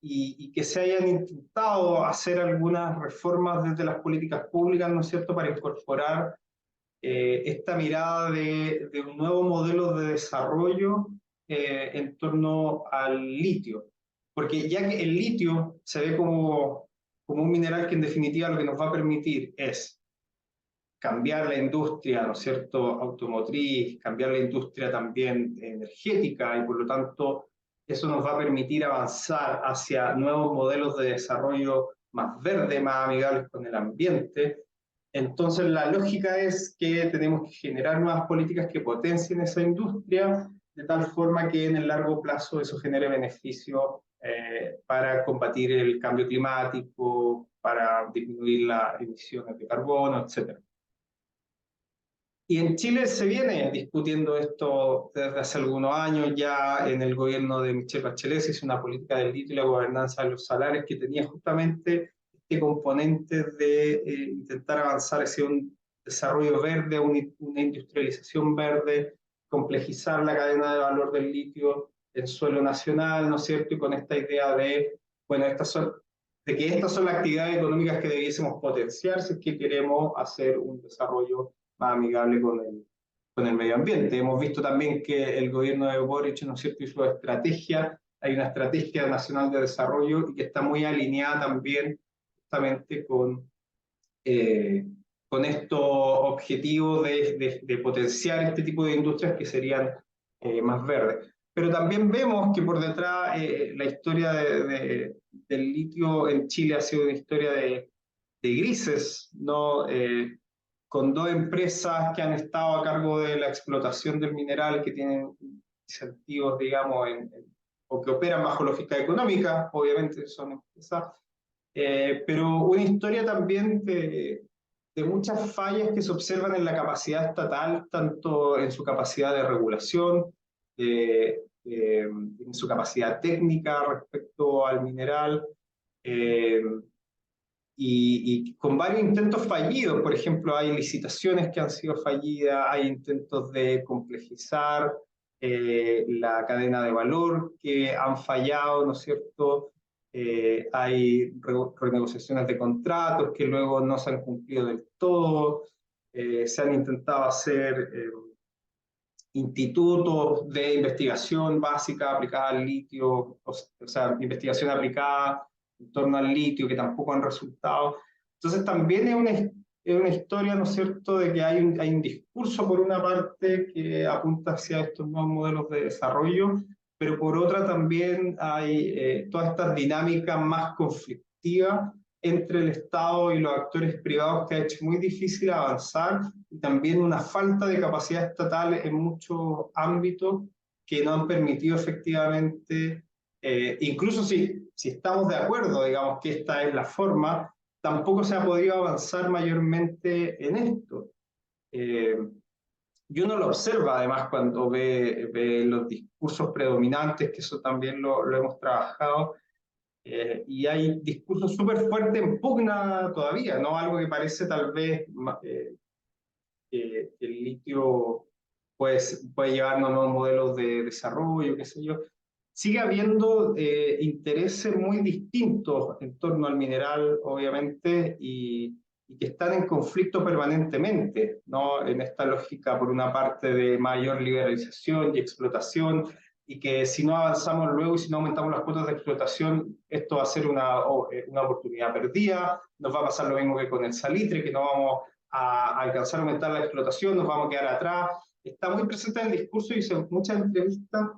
y que se hayan intentado hacer algunas reformas desde las políticas públicas, ¿no es cierto?, para incorporar esta mirada de un nuevo modelo de desarrollo en torno al litio. Porque ya que el litio se ve como un mineral que en definitiva lo que nos va a permitir es cambiar la industria, ¿no es cierto?, automotriz, cambiar la industria también energética, y por lo tanto eso nos va a permitir avanzar hacia nuevos modelos de desarrollo más verdes, más amigables con el ambiente. Entonces la lógica es que tenemos que generar nuevas políticas que potencien esa industria de tal forma que en el largo plazo eso genere beneficio para combatir el cambio climático, para disminuir las emisiones de carbono, etc. Y en Chile se viene discutiendo esto desde hace algunos años. Ya en el gobierno de Michelle Bachelet se hizo una política del litio y la gobernanza de los salares que tenía justamente este componente de intentar avanzar hacia un desarrollo verde, una industrialización verde, complejizar la cadena de valor del litio en suelo nacional, ¿no es cierto? Y con esta idea de, bueno, de que estas son las actividades económicas que debiésemos potenciar si es que queremos hacer un desarrollo más amigable con el medio ambiente. Hemos visto también que el gobierno de Boric, ¿no es cierto?, hizo estrategia, hay una estrategia nacional de desarrollo y que está muy alineada también justamente con estos objetivos de potenciar este tipo de industrias que serían más verdes. Pero también vemos que por detrás la historia del litio en Chile ha sido una historia de grises, ¿no? Con dos empresas que han estado a cargo de la explotación del mineral, que tienen incentivos, digamos, o que operan bajo lógica económica, obviamente son empresas, pero una historia también de muchas fallas que se observan en la capacidad estatal, tanto en su capacidad de regulación, en su capacidad técnica respecto al mineral, eh, y con varios intentos fallidos. Por ejemplo, hay licitaciones que han sido fallidas, hay intentos de complejizar la cadena de valor que han fallado, ¿no es cierto? Hay renegociaciones de contratos que luego no se han cumplido del todo. Se han intentado hacer institutos de investigación básica aplicada al litio, o sea, investigación aplicada en torno al litio, que tampoco han resultado. Entonces también es una historia, ¿no es cierto?, de que hay un discurso por una parte que apunta hacia estos nuevos modelos de desarrollo, pero por otra también hay todas estas dinámicas más conflictivas entre el Estado y los actores privados que ha hecho muy difícil avanzar, y también una falta de capacidad estatal en muchos ámbitos que no han permitido efectivamente, incluso si estamos de acuerdo, digamos, que esta es la forma, tampoco se ha podido avanzar mayormente en esto. Y uno lo observa además cuando ve los discursos predominantes, que eso también lo hemos trabajado, y hay discursos súper fuertes en pugna todavía, ¿no? Algo que parece tal vez que el litio puede llevarnos a nuevos modelos de desarrollo, qué sé yo. Sigue habiendo intereses muy distintos en torno al mineral, obviamente, y que están en conflicto permanentemente, ¿no? En esta lógica, por una parte, de mayor liberalización y explotación, y que si no avanzamos luego y si no aumentamos las cuotas de explotación, esto va a ser una oportunidad perdida. Nos va a pasar lo mismo que con el salitre, que no vamos a alcanzar a aumentar la explotación, nos vamos a quedar atrás. Está muy presente en el discurso y hice muchas entrevistas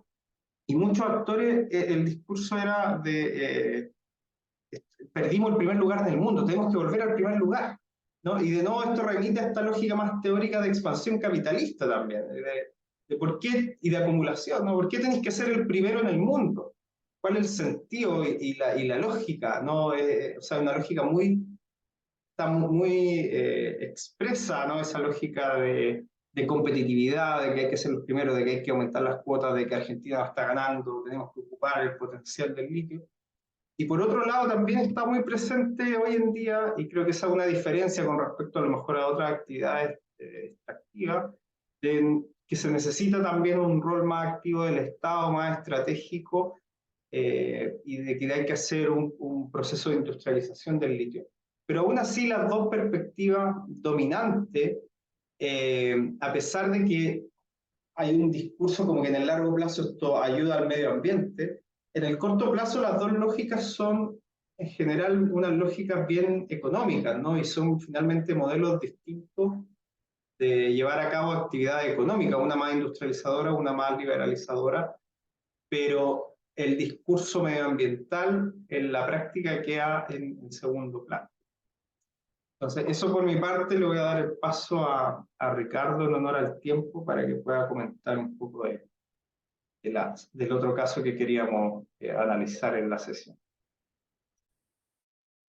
y muchos actores, el discurso era perdimos el primer lugar del mundo, tenemos que volver al primer lugar, ¿no? Y de nuevo esto remite a esta lógica más teórica de expansión capitalista también, de por qué, y de acumulación, ¿no? ¿Por qué tenéis que ser el primero en el mundo? ¿Cuál es el sentido y la lógica? ¿No? O sea, una lógica está muy expresa, ¿no? Esa lógica de competitividad, de que hay que ser los primeros, de que hay que aumentar las cuotas, de que Argentina está ganando, tenemos que ocupar el potencial del litio. Y por otro lado también está muy presente hoy en día, y creo que esa es una diferencia con respecto a lo mejor a otras actividades extractivas, que se necesita también un rol más activo del Estado, más estratégico, y de que hay que hacer un proceso de industrialización del litio. Pero aún así las dos perspectivas dominantes, a pesar de que hay un discurso como que en el largo plazo esto ayuda al medio ambiente, en el corto plazo las dos lógicas son en general unas lógicas bien económicas, ¿no? Y son finalmente modelos distintos de llevar a cabo actividad económica, una más industrializadora, una más liberalizadora, pero el discurso medioambiental en la práctica queda en segundo plano. Entonces, eso por mi parte le voy a dar el paso a Ricardo en honor al tiempo para que pueda comentar un poco de del otro caso que queríamos analizar en la sesión.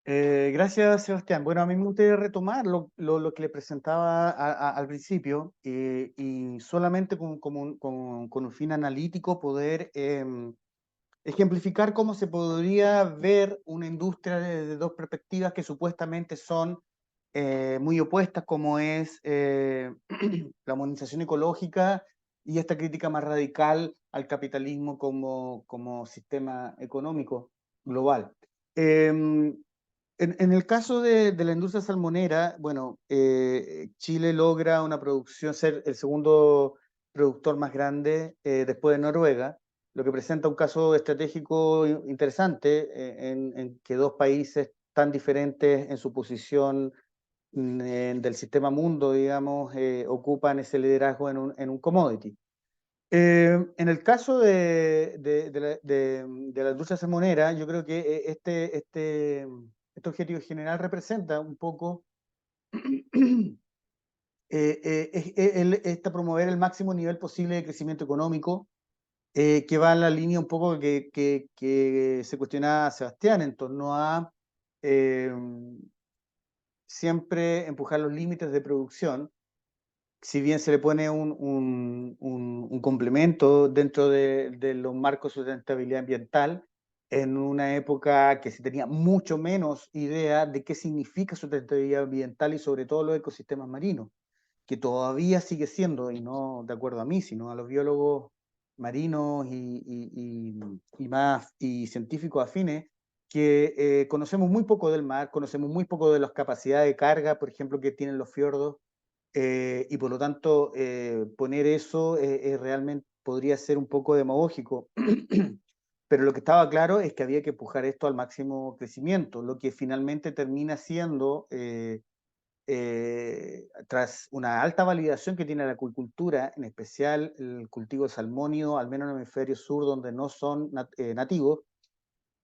Gracias, Sebastián. Bueno, a mí me gustaría retomar lo que le presentaba al principio y solamente con un fin analítico poder ejemplificar cómo se podría ver una industria desde dos perspectivas que supuestamente son muy opuestas, como es la modernización ecológica y esta crítica más radical al capitalismo como sistema económico global. En el caso de la industria salmonera, bueno, Chile logra una producción, ser el segundo productor más grande después de Noruega, lo que presenta un caso estratégico interesante en que dos países tan diferentes en su posición del sistema mundo, digamos, ocupan ese liderazgo en un commodity. En el caso de la industria salmonera, yo creo que este objetivo general representa un poco promover el máximo nivel posible de crecimiento económico, que va en la línea un poco que se cuestionaba Sebastián en torno a siempre empujar los límites de producción, si bien se le pone un complemento dentro de los marcos de sustentabilidad ambiental, en una época que se tenía mucho menos idea de qué significa sustentabilidad ambiental y sobre todo los ecosistemas marinos, que todavía sigue siendo, y no de acuerdo a mí, sino a los biólogos marinos y científicos afines, que conocemos muy poco del mar, conocemos muy poco de las capacidades de carga, por ejemplo, que tienen los fiordos, y por lo tanto poner eso realmente podría ser un poco demagógico. Pero lo que estaba claro es que había que empujar esto al máximo crecimiento, lo que finalmente termina siendo, tras una alta validación que tiene la acuicultura, en especial el cultivo salmónido, al menos en el hemisferio sur, donde no son nativos,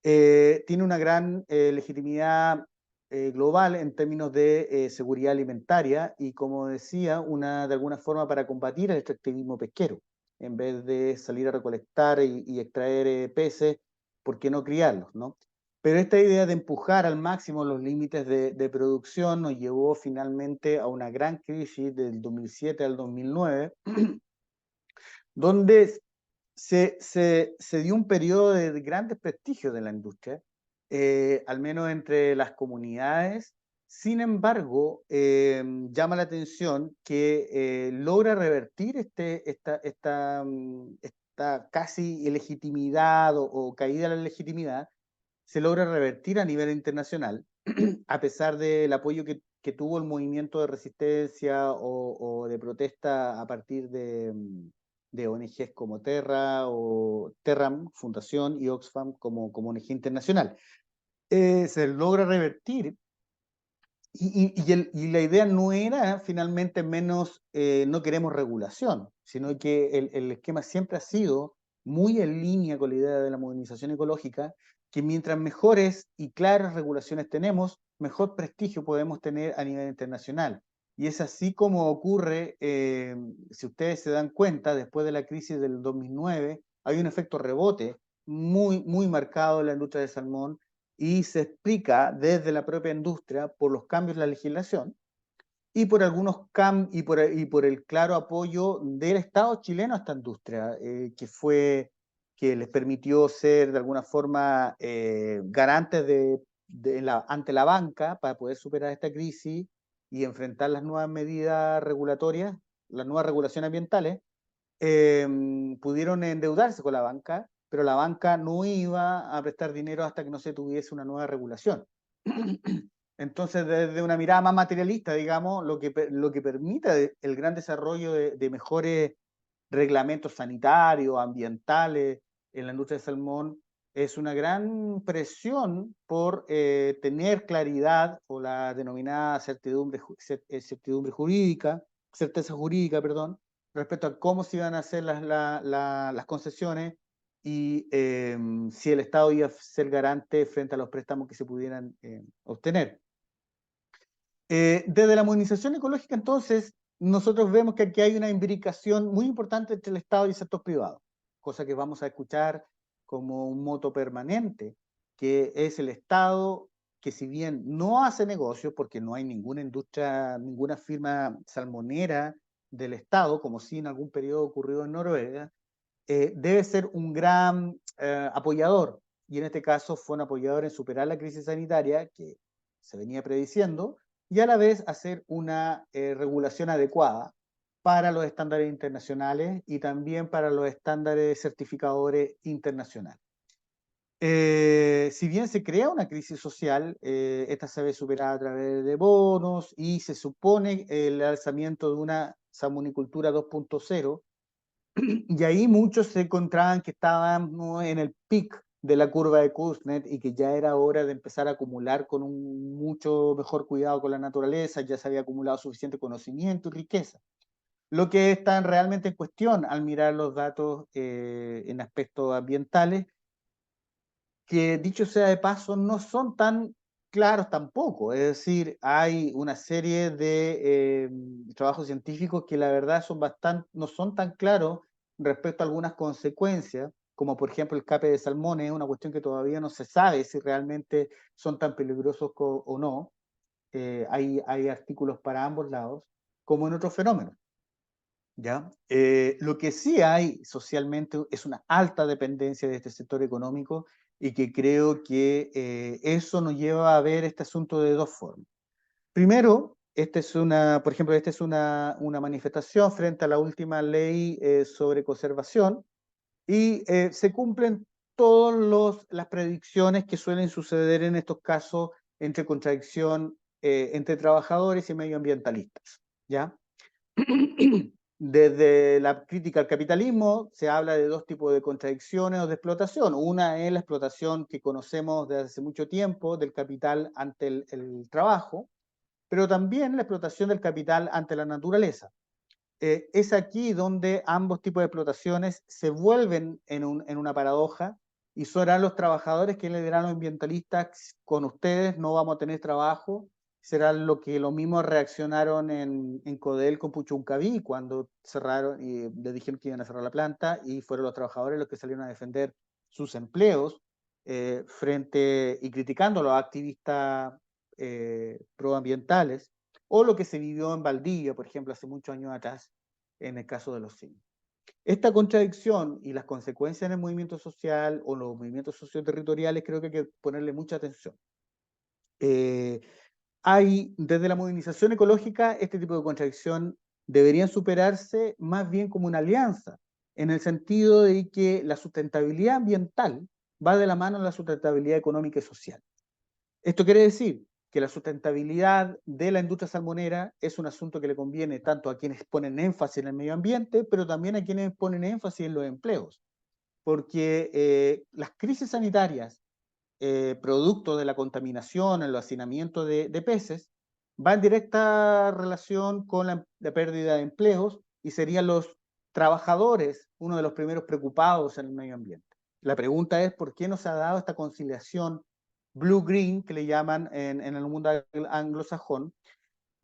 tiene una gran legitimidad global en términos de seguridad alimentaria y, como decía, de alguna forma para combatir el extractivismo pesquero. En vez de salir a recolectar y extraer peces, ¿por qué no criarlos, no? Pero esta idea de empujar al máximo los límites de producción nos llevó finalmente a una gran crisis del 2007 al 2009, donde se dio un periodo de gran desprestigio de la industria, al menos entre las comunidades. Sin embargo, llama la atención que logra revertir esta casi ilegitimidad o caída de la legitimidad, se logra revertir a nivel internacional, a pesar del apoyo que tuvo el movimiento de resistencia o de protesta a partir de ONGs como Terram, Fundación, y Oxfam como ONG internacional. Se logra revertir y la idea no era finalmente menos, no queremos regulación, sino que el esquema siempre ha sido muy en línea con la idea de la modernización ecológica, que mientras mejores y claras regulaciones tenemos, mejor prestigio podemos tener a nivel internacional. Y es así como ocurre, si ustedes se dan cuenta, después de la crisis del 2009, hay un efecto rebote muy marcado en la industria del salmón, y se explica desde la propia industria por los cambios en la legislación y por por el claro apoyo del Estado chileno a esta industria, que les permitió ser de alguna forma garantes ante la banca para poder superar esta crisis y enfrentar las nuevas medidas regulatorias, las nuevas regulaciones ambientales. Pudieron endeudarse con la banca, pero la banca no iba a prestar dinero hasta que no se tuviese una nueva regulación. Entonces, desde una mirada más materialista, digamos, lo que permite el gran desarrollo de mejores reglamentos sanitarios, ambientales en la industria del salmón, es una gran presión por tener claridad o la denominada certeza jurídica, perdón, respecto a cómo se iban a hacer las concesiones y si el Estado iba a ser garante frente a los préstamos que se pudieran obtener. Desde la modernización ecológica, entonces, nosotros vemos que aquí hay una imbricación muy importante entre el Estado y el sector privado, cosa que vamos a escuchar como un moto permanente, que es el Estado que, si bien no hace negocios, porque no hay ninguna industria, ninguna firma salmonera del Estado, como sí en algún periodo ocurrió en Noruega, debe ser un gran apoyador, y en este caso fue un apoyador en superar la crisis sanitaria que se venía prediciendo, y a la vez hacer una regulación adecuada para los estándares internacionales y también para los estándares certificadores internacionales. Si bien se crea una crisis social, esta se ve superada a través de bonos y se supone el alzamiento de una salmonicultura 2.0, y ahí muchos se encontraban que estaban, ¿no?, en el pic de la curva de Kuznets y que ya era hora de empezar a acumular con un mucho mejor cuidado con la naturaleza, ya se había acumulado suficiente conocimiento y riqueza. Lo que está realmente en cuestión al mirar los datos en aspectos ambientales, que dicho sea de paso, no son tan claros tampoco. Es decir, hay una serie de trabajos científicos que la verdad no son tan claros respecto a algunas consecuencias, como por ejemplo el escape de salmones, una cuestión que todavía no se sabe si realmente son tan peligrosos o no. Hay artículos para ambos lados, como en otros fenómenos. ¿Ya? Lo que sí hay socialmente es una alta dependencia de este sector económico, y que creo que eso nos lleva a ver este asunto de dos formas. Primero, por ejemplo, esta es una manifestación frente a la última ley sobre conservación, y se cumplen todas las predicciones que suelen suceder en estos casos entre contradicción entre trabajadores y medioambientalistas, ¿ya? Desde la crítica al capitalismo se habla de dos tipos de contradicciones o de explotación. Una es la explotación que conocemos desde hace mucho tiempo del capital ante el trabajo, pero también la explotación del capital ante la naturaleza. Es aquí donde ambos tipos de explotaciones se vuelven en una paradoja, y serán los trabajadores quienes le dirán a los ambientalistas: con ustedes no vamos a tener trabajo. Será lo que los mismos reaccionaron en Codel con Puchuncaví, cuando cerraron y le dijeron que iban a cerrar la planta, y fueron los trabajadores los que salieron a defender sus empleos y criticando a los activistas proambientales, o lo que se vivió en Valdivia, por ejemplo, hace muchos años atrás, en el caso de los simios. Esta contradicción y las consecuencias en el movimiento social o los movimientos socioterritoriales, creo que hay que ponerle mucha atención. Hay, desde la movilización ecológica, este tipo de contradicción deberían superarse más bien como una alianza, en el sentido de que la sustentabilidad ambiental va de la mano de la sustentabilidad económica y social. Esto quiere decir que la sustentabilidad de la industria salmonera es un asunto que le conviene tanto a quienes ponen énfasis en el medio ambiente, pero también a quienes ponen énfasis en los empleos, porque las crisis sanitarias, producto de la contaminación, el hacinamiento de peces, va en directa relación con la pérdida de empleos, y serían los trabajadores uno de los primeros preocupados en el medio ambiente. La pregunta es: ¿por qué no se ha dado esta conciliación blue-green, que le llaman en el mundo anglosajón,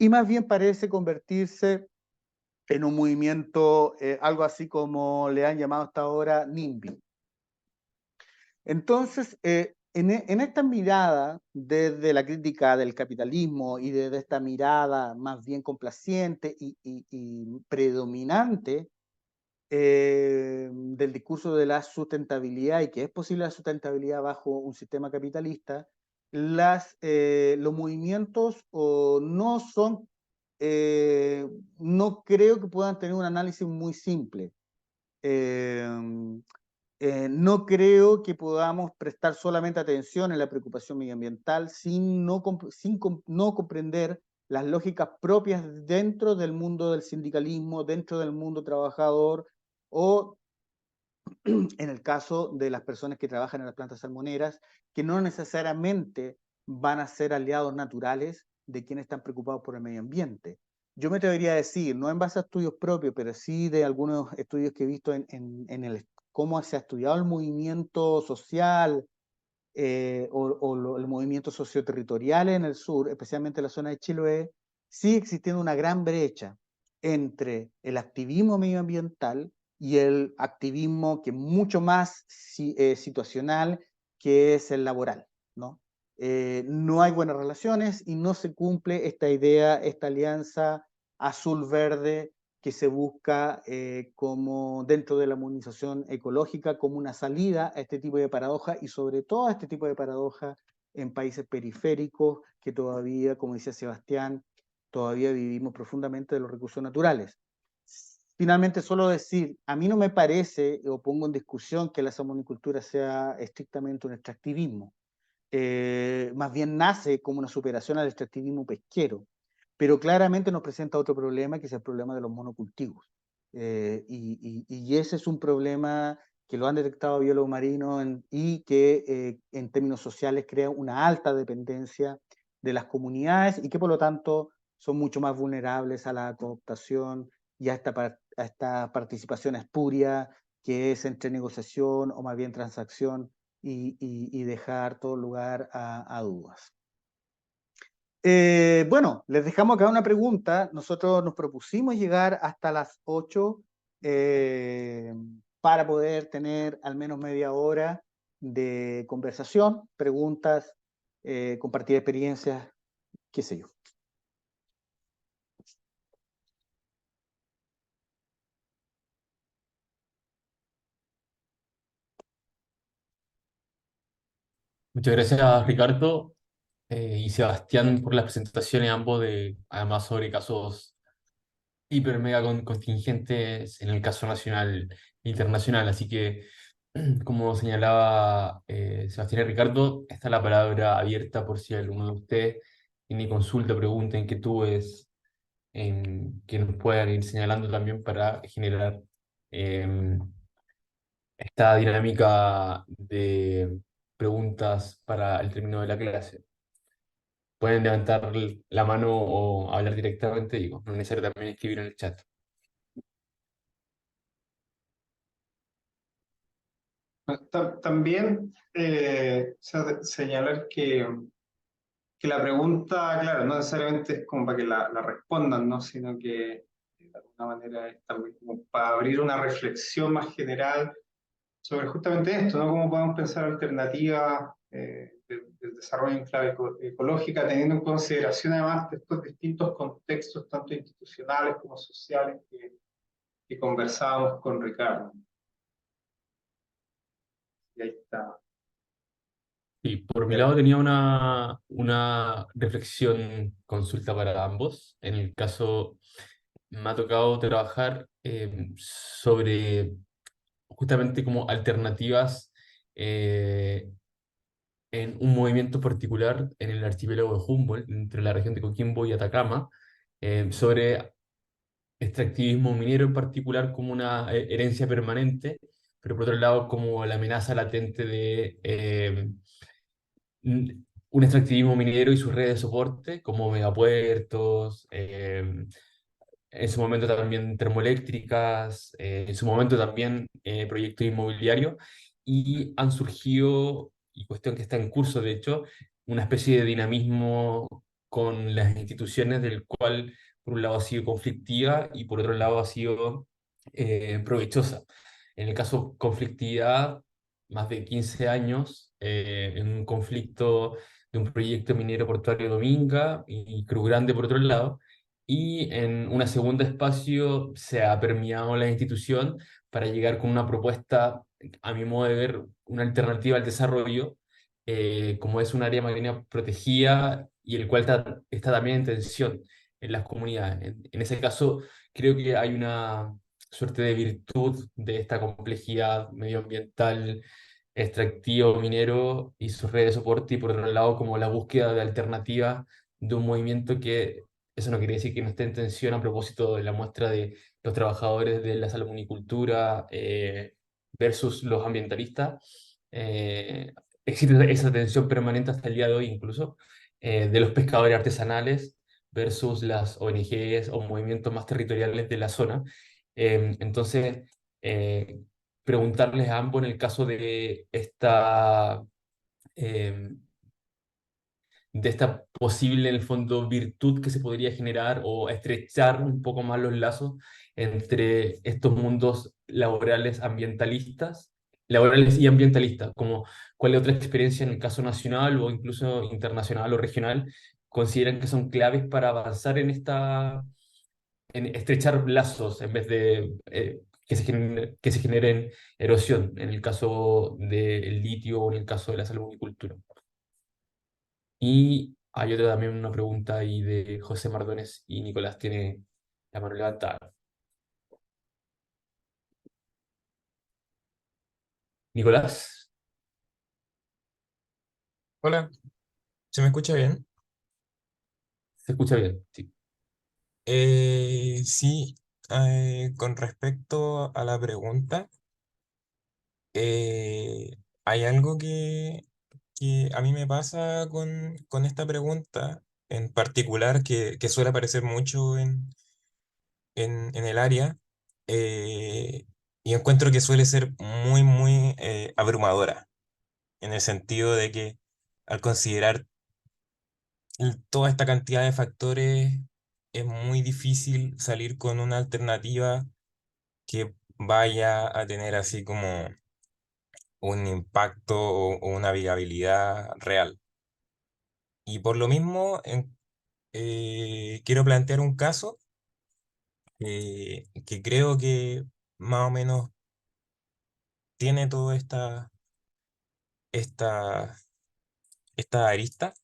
y más bien parece convertirse en un movimiento, algo así como le han llamado hasta ahora NIMBY? Entonces, en esta mirada, desde la crítica del capitalismo y desde esta mirada más bien complaciente y predominante del discurso de la sustentabilidad, y que es posible la sustentabilidad bajo un sistema capitalista, los movimientos no creo que puedan tener un análisis muy simple. No creo que podamos prestar solamente atención en la preocupación medioambiental sin no comprender las lógicas propias dentro del mundo del sindicalismo, dentro del mundo trabajador, o en el caso de las personas que trabajan en las plantas salmoneras, que no necesariamente van a ser aliados naturales de quienes están preocupados por el medio ambiente. Yo me atrevería a decir, no en base a estudios propios, pero sí de algunos estudios que he visto en cómo se ha estudiado el movimiento social el movimiento socioterritorial en el sur, especialmente en la zona de Chiloé, sigue existiendo una gran brecha entre el activismo medioambiental y el activismo que es mucho más situacional, que es el laboral, ¿no? No hay buenas relaciones y no se cumple esta idea, esta alianza azul-verde que se busca como dentro de la movilización ecológica como una salida a este tipo de paradoja y sobre todo a este tipo de paradoja en países periféricos que todavía, como decía Sebastián, todavía vivimos profundamente de los recursos naturales. Finalmente, solo decir, a mí no me parece, o pongo en discusión, que la salmonicultura sea estrictamente un extractivismo. Más bien nace como una superación al extractivismo pesquero, pero claramente nos presenta otro problema, que es el problema de los monocultivos. Y ese es un problema que lo han detectado biólogos marinos y que en términos sociales crea una alta dependencia de las comunidades y que por lo tanto son mucho más vulnerables a la cooptación y a esta participación espuria que es entre negociación o más bien transacción y dejar todo lugar a dudas. Bueno, les dejamos acá una pregunta. Nosotros nos propusimos llegar hasta las 8 para poder tener al menos media hora de conversación, preguntas, compartir experiencias, qué sé yo. Muchas gracias, Ricardo y Sebastián, por las presentaciones, ambos, además sobre casos hiper mega contingentes en el caso nacional e internacional. Así que, como señalaba Sebastián y Ricardo, está la palabra abierta por si alguno de ustedes tiene consulta, pregunta, inquietudes, que nos puedan ir señalando también para generar eh, esta dinámica de preguntas para el término de la clase. Pueden levantar la mano o hablar directamente, digo, no es necesario también escribir en el chat. También señalar que la pregunta, claro, no necesariamente es como para que la respondan, ¿no? Sino que de alguna manera es también como para abrir una reflexión más general sobre justamente esto, ¿no? Cómo podemos pensar alternativas del desarrollo en clave ecológica, teniendo en consideración además estos distintos contextos, tanto institucionales como sociales, que conversábamos con Ricardo. Y ahí está. Y por mi lado tenía una reflexión, consulta para ambos. En el caso, me ha tocado trabajar sobre justamente como alternativas en un movimiento particular en el archipiélago de Humboldt, entre la región de Coquimbo y Atacama, sobre extractivismo minero en particular como una herencia permanente, pero por otro lado como la amenaza latente de un extractivismo minero y sus redes de soporte, como megapuertos, en su momento también termoeléctricas, en su momento también proyectos inmobiliarios, y han surgido, y cuestión que está en curso de hecho, una especie de dinamismo con las instituciones del cual por un lado ha sido conflictiva y por otro lado ha sido provechosa. En el caso conflictividad, más de 15 años en un conflicto de un proyecto minero portuario Dominga y Cruz Grande por otro lado, y en una segunda espacio se ha permeado la institución para llegar con una propuesta, a mi modo de ver, una alternativa al desarrollo, como es un área marina protegida y el cual está también en tensión en las comunidades. En ese caso, creo que hay una suerte de virtud de esta complejidad medioambiental, extractivo minero y sus redes de soporte, y por otro lado, como la búsqueda de alternativas de un movimiento que eso no quiere decir que no esté en tensión a propósito de la muestra de los trabajadores de la salmonicultura versus los ambientalistas. Existe esa tensión permanente hasta el día de hoy incluso, de los pescadores artesanales versus las ONGs o movimientos más territoriales de la zona. Entonces, preguntarles a ambos en el caso de esta de esta posible, en el fondo, virtud que se podría generar o estrechar un poco más los lazos entre estos mundos laborales y ambientalistas, como cuál es otra experiencia en el caso nacional o incluso internacional o regional, consideran que son claves para avanzar en estrechar lazos en vez de que se generen erosión, en el caso del litio o en el caso de la salmonicultura. Y hay otra también una pregunta ahí de José Mardones y Nicolás tiene la mano levantada. Nicolás, Hola, ¿se me escucha bien? se escucha bien. Sí. Sí, con respecto a la pregunta, hay algo que a mí me pasa con esta pregunta en particular que suele aparecer mucho en el área, eh, y encuentro que suele ser muy, muy abrumadora, en el sentido de que al considerar toda esta cantidad de factores, es muy difícil salir con una alternativa que vaya a tener así como un impacto o una viabilidad real. Y por lo mismo, quiero plantear un caso que creo que más o menos tiene toda esta, esta arista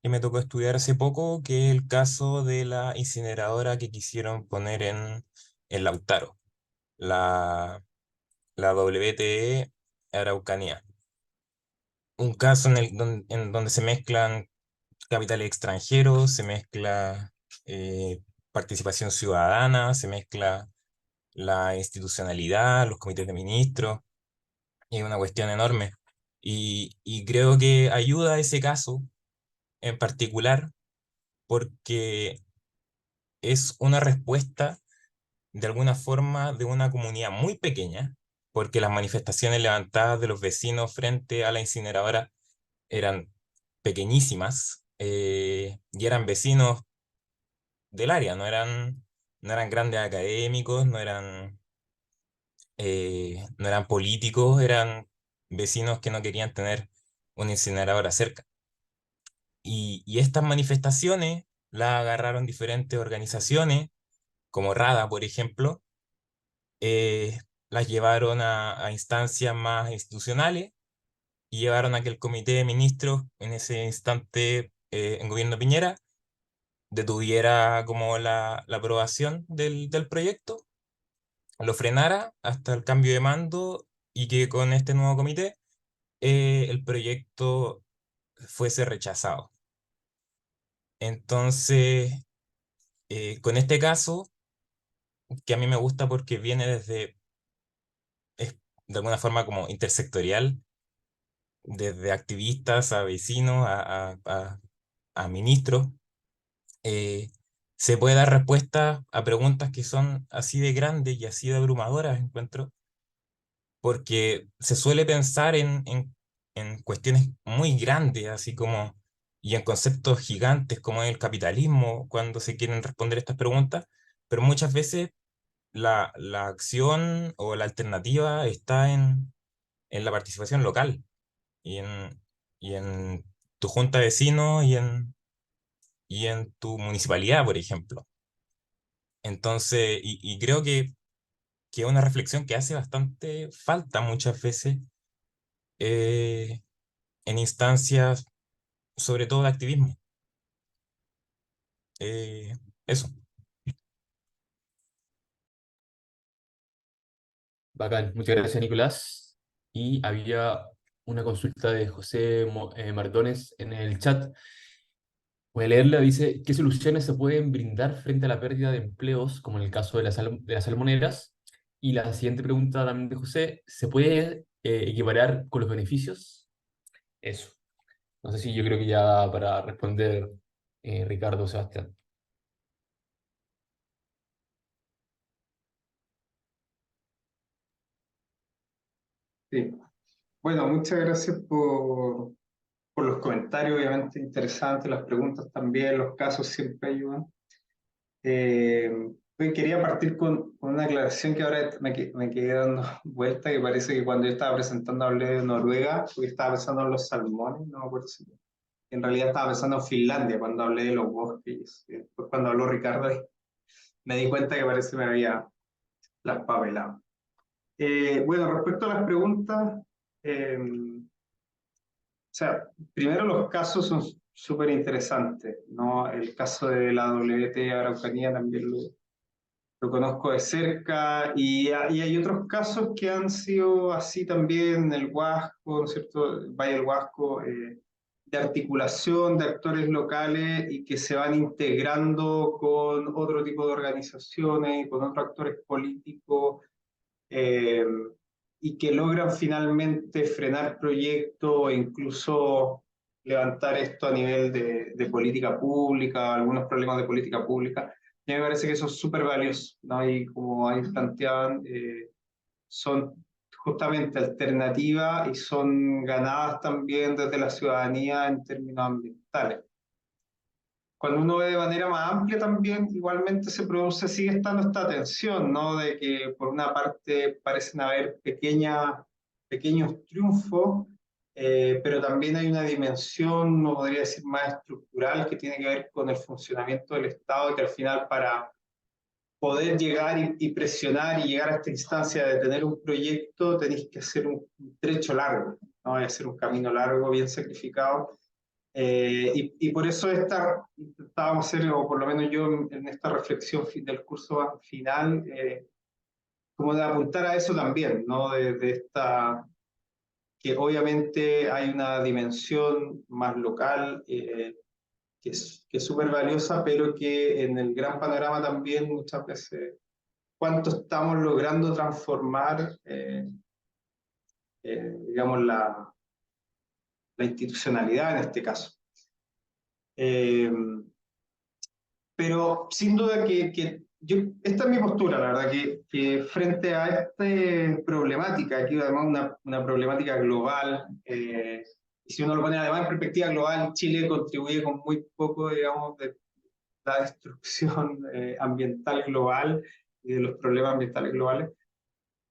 que me tocó estudiar hace poco, que es el caso de la incineradora que quisieron poner en Lautaro, la, la WTE Araucanía. Un caso en donde se mezclan capitales extranjeros, se mezcla eh, participación ciudadana, se mezcla la institucionalidad, los comités de ministros, y es una cuestión enorme. Y creo que ayuda a ese caso en particular porque es una respuesta de alguna forma de una comunidad muy pequeña, porque las manifestaciones levantadas de los vecinos frente a la incineradora eran pequeñísimas, y eran vecinos del área, no eran grandes académicos, no eran políticos, eran vecinos que no querían tener una incineradora cerca. Y estas manifestaciones las agarraron diferentes organizaciones, como RADA, por ejemplo, eh, las llevaron a instancias más institucionales y llevaron a que el comité de ministros, en ese instante en gobierno Piñera, detuviera como la aprobación del proyecto, lo frenara hasta el cambio de mando y que con este nuevo comité el proyecto fuese rechazado. Entonces, con este caso, que a mí me gusta porque viene es de alguna forma como intersectorial, desde activistas a vecinos a ministros, eh, se puede dar respuesta a preguntas que son así de grandes y así de abrumadoras, encuentro, porque se suele pensar en cuestiones muy grandes, así como, y en conceptos gigantes como el capitalismo, cuando se quieren responder estas preguntas, pero muchas veces la acción o la alternativa está en la participación local y y en tu junta de vecinos y en tu municipalidad, por ejemplo. Entonces, y creo que es una reflexión que hace bastante falta muchas veces eh, en instancias, sobre todo de activismo. Eh, Eso. Bacán, muchas gracias Nicolás. Y había una consulta de José Mardones en el chat. Voy a leerla, dice, ¿qué soluciones se pueden brindar frente a la pérdida de empleos, como en el caso de de las salmoneras? Y la siguiente pregunta también de José, ¿se puede equiparar con los beneficios? Eso. No sé si yo creo que ya para responder Ricardo o Sebastián. Sí. Bueno, muchas gracias por los comentarios, obviamente interesantes, las preguntas también, los casos siempre ayudan. Quería partir con una aclaración que ahora me quedé dando vuelta, que parece que cuando yo estaba presentando hablé de Noruega, porque estaba pensando en los salmones, no me acuerdo si... En realidad estaba pensando en Finlandia cuando hablé de los bosques. Y después cuando habló Ricardo me di cuenta que parece que me había las papelado. Bueno, respecto a las preguntas, o sea, primero los casos son súper interesantes, ¿no? El caso de la WT Araucanía también lo conozco de cerca, y hay otros casos que han sido así también, el Huasco, ¿no es cierto? El Valle del Huasco, de articulación de actores locales y que se van integrando con otro tipo de organizaciones, con otros actores políticos, eh, y que logran finalmente frenar proyectos e incluso levantar esto a nivel de política pública, algunos problemas de política pública. Y a mí me parece que eso es súper valioso, ¿no? Y como ahí planteaban, son justamente alternativas y son ganadas también desde la ciudadanía en términos ambientales. Cuando uno ve de manera más amplia también, igualmente sigue estando esta tensión, ¿no? De que por una parte parecen haber pequeños triunfos, pero también hay una dimensión, no podría decir más estructural, que tiene que ver con el funcionamiento del Estado, y que al final para poder llegar y presionar y llegar a esta instancia de tener un proyecto, tenéis que hacer un trecho largo, ¿no? Hay que hacer un camino largo, bien sacrificado. Y por eso intentábamos hacer, o por lo menos yo en esta reflexión del curso final, como de apuntar a eso también, ¿no? De esta, que obviamente hay una dimensión más local, que es súper valiosa, pero que en el gran panorama también muchas veces, cuánto estamos logrando transformar, digamos, la institucionalidad en este caso. Eh, pero sin duda esta es mi postura, la verdad, que frente a esta problemática, aquí además una problemática global, y si uno lo pone además en perspectiva global, Chile contribuye con muy poco, digamos, de la destrucción ambiental global y de los problemas ambientales globales.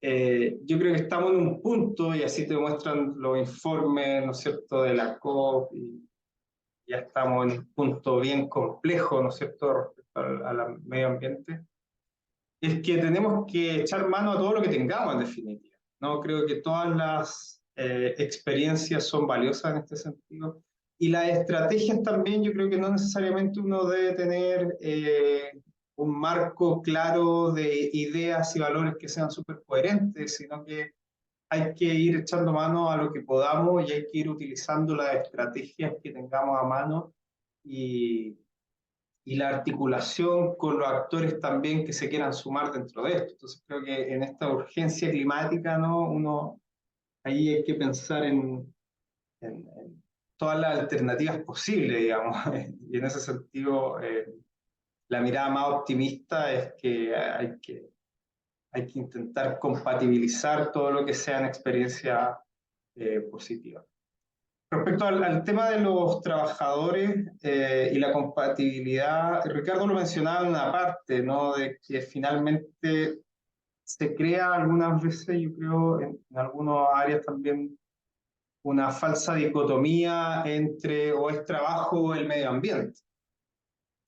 Yo creo que estamos en un punto, y así te muestran los informes, ¿no es cierto?, de la COP, y ya estamos en un punto bien complejo, ¿no es cierto?, respecto al medio ambiente, es que tenemos que echar mano a todo lo que tengamos, en definitiva, ¿no? Creo que todas las experiencias son valiosas en este sentido, y las estrategias también. Yo creo que no necesariamente uno debe tener un marco claro de ideas y valores que sean súper coherentes, sino que hay que ir echando mano a lo que podamos, y hay que ir utilizando las estrategias que tengamos a mano, y la articulación con los actores también que se quieran sumar dentro de esto. Entonces creo que en esta urgencia climática, ¿no? Ahí hay que pensar en todas las alternativas posibles, digamos. Y en ese sentido, la mirada más optimista es que hay que intentar compatibilizar todo lo que sean experiencias positivas. Respecto al tema de los trabajadores y la compatibilidad, Ricardo lo mencionaba en una parte, ¿no? De que finalmente se crea algunas veces, yo creo, en algunas áreas también, una falsa dicotomía entre o es trabajo o el medio ambiente,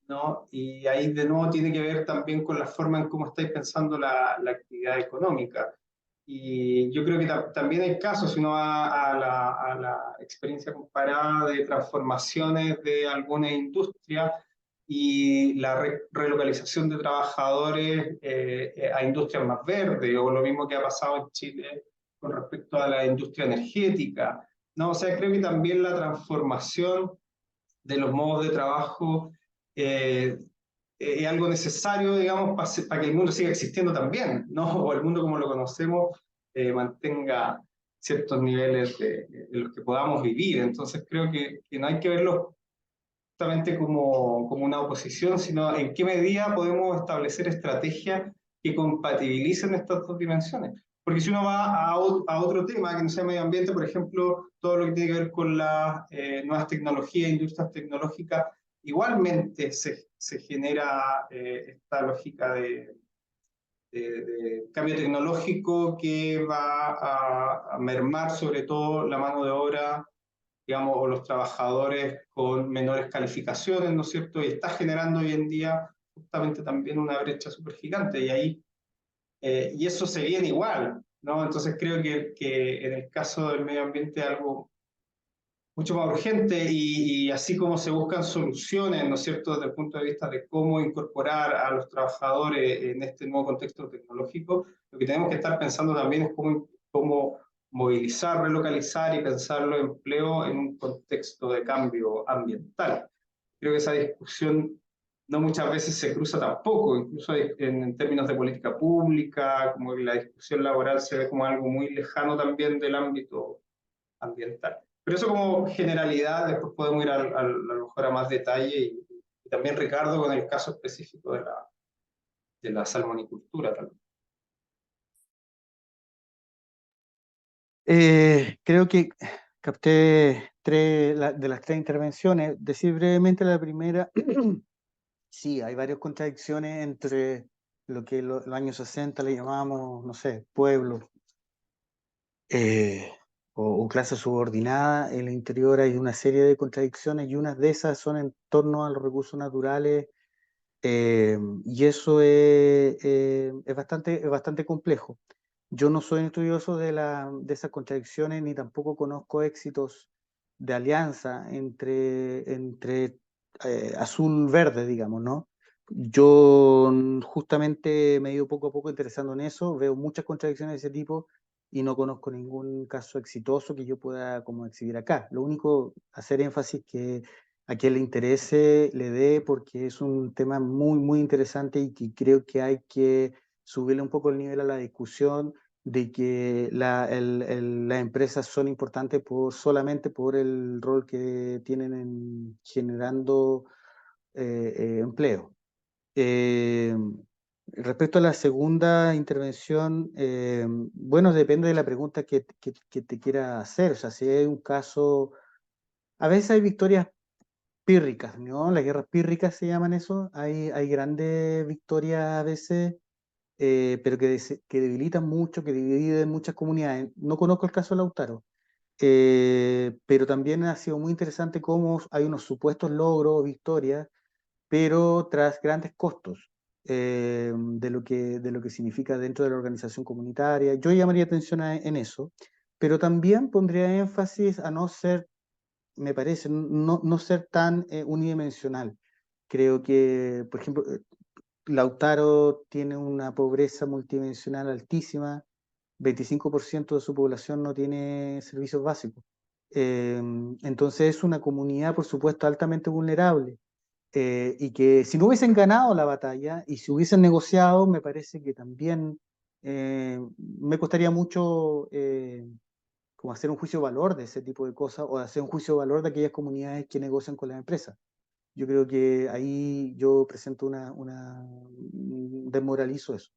¿no? Y ahí de nuevo tiene que ver también con la forma en cómo estáis pensando la actividad económica. Y yo creo que también hay casos, si uno va a la experiencia comparada de transformaciones de alguna industria y la relocalización de trabajadores a industrias más verdes, o lo mismo que ha pasado en Chile con respecto a la industria energética, ¿no? O sea, creo que también la transformación de los modos de trabajo es algo necesario, digamos, para que el mundo siga existiendo también, ¿no? O el mundo como lo conocemos mantenga ciertos niveles en los que podamos vivir. Entonces creo que no hay que verlo justamente como una oposición, sino en qué medida podemos establecer estrategias que compatibilicen estas dos dimensiones. Porque si uno va a otro tema que no sea medio ambiente, por ejemplo, todo lo que tiene que ver con las nuevas tecnologías, industrias tecnológicas, igualmente se genera esta lógica de cambio tecnológico que va a mermar sobre todo la mano de obra, digamos, o los trabajadores con menores calificaciones, ¿no es cierto? Y está generando hoy en día justamente también una brecha súper gigante, y eso se viene igual, ¿no? Entonces creo que en el caso del medio ambiente es algo mucho más urgente, y así como se buscan soluciones, ¿no es cierto?, desde el punto de vista de cómo incorporar a los trabajadores en este nuevo contexto tecnológico, lo que tenemos que estar pensando también es cómo movilizar, relocalizar y pensar los empleos en un contexto de cambio ambiental. Creo que esa discusión no muchas veces se cruza tampoco, incluso en términos de política pública, como que la discusión laboral se ve como algo muy lejano también del ámbito ambiental. Pero eso como generalidad, después podemos ir a lo mejor a más detalle, y también Ricardo con el caso específico de la salmonicultura también. Creo que capté de las tres intervenciones. Decir brevemente la primera, sí, hay varias contradicciones entre lo que los años 60 le llamábamos, no sé, pueblos o clase subordinada. En el interior hay una serie de contradicciones y unas de esas son en torno a los recursos naturales, y eso es bastante complejo. Yo no soy estudioso de esas contradicciones, ni tampoco conozco éxitos de alianza entre azul-verde, digamos, ¿no? Yo justamente me he ido poco a poco interesando en eso, veo muchas contradicciones de ese tipo y no conozco ningún caso exitoso que yo pueda como exhibir acá. Lo único, hacer énfasis que a quien le interese le dé, porque es un tema muy, muy interesante y que creo que hay que subirle un poco el nivel a la discusión de que las empresas son importantes solamente por el rol que tienen en generando empleo. Eh, Respecto a la segunda intervención, bueno, depende de la pregunta que te quiera hacer. O sea, si hay un caso, a veces hay victorias pírricas, ¿no? Las guerras pírricas se llaman eso. Hay grandes victorias a veces, pero que debilitan mucho, que dividen muchas comunidades. No conozco el caso de Lautaro, pero también ha sido muy interesante cómo hay unos supuestos logros, victorias, pero tras grandes costos, de lo que significa dentro de la organización comunitaria. Yo llamaría atención en eso, pero también pondría énfasis a no ser, me parece, no ser tan unidimensional. Creo que, por ejemplo, Lautaro tiene una pobreza multidimensional altísima, 25% de su población no tiene servicios básicos. Entonces es una comunidad, por supuesto, altamente vulnerable, y que si no hubiesen ganado la batalla y si hubiesen negociado, me parece que también me costaría mucho como hacer un juicio de valor de ese tipo de cosas, o hacer un juicio de valor de aquellas comunidades que negocian con las empresas. Yo creo que ahí yo presento desmoralizo eso.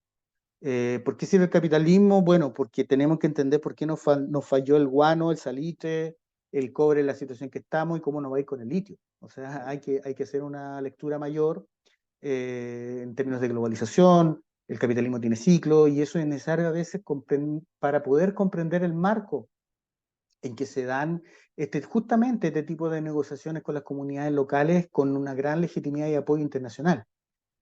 ¿Por qué sirve el capitalismo? Bueno, porque tenemos que entender por qué nos falló el guano, el salitre, el cobre en la situación que estamos y cómo nos va a ir con el litio. O sea, hay que hacer una lectura mayor en términos de globalización. El capitalismo tiene ciclo y eso es necesario a veces para poder comprender el marco en que se dan justamente este tipo de negociaciones con las comunidades locales con una gran legitimidad y apoyo internacional.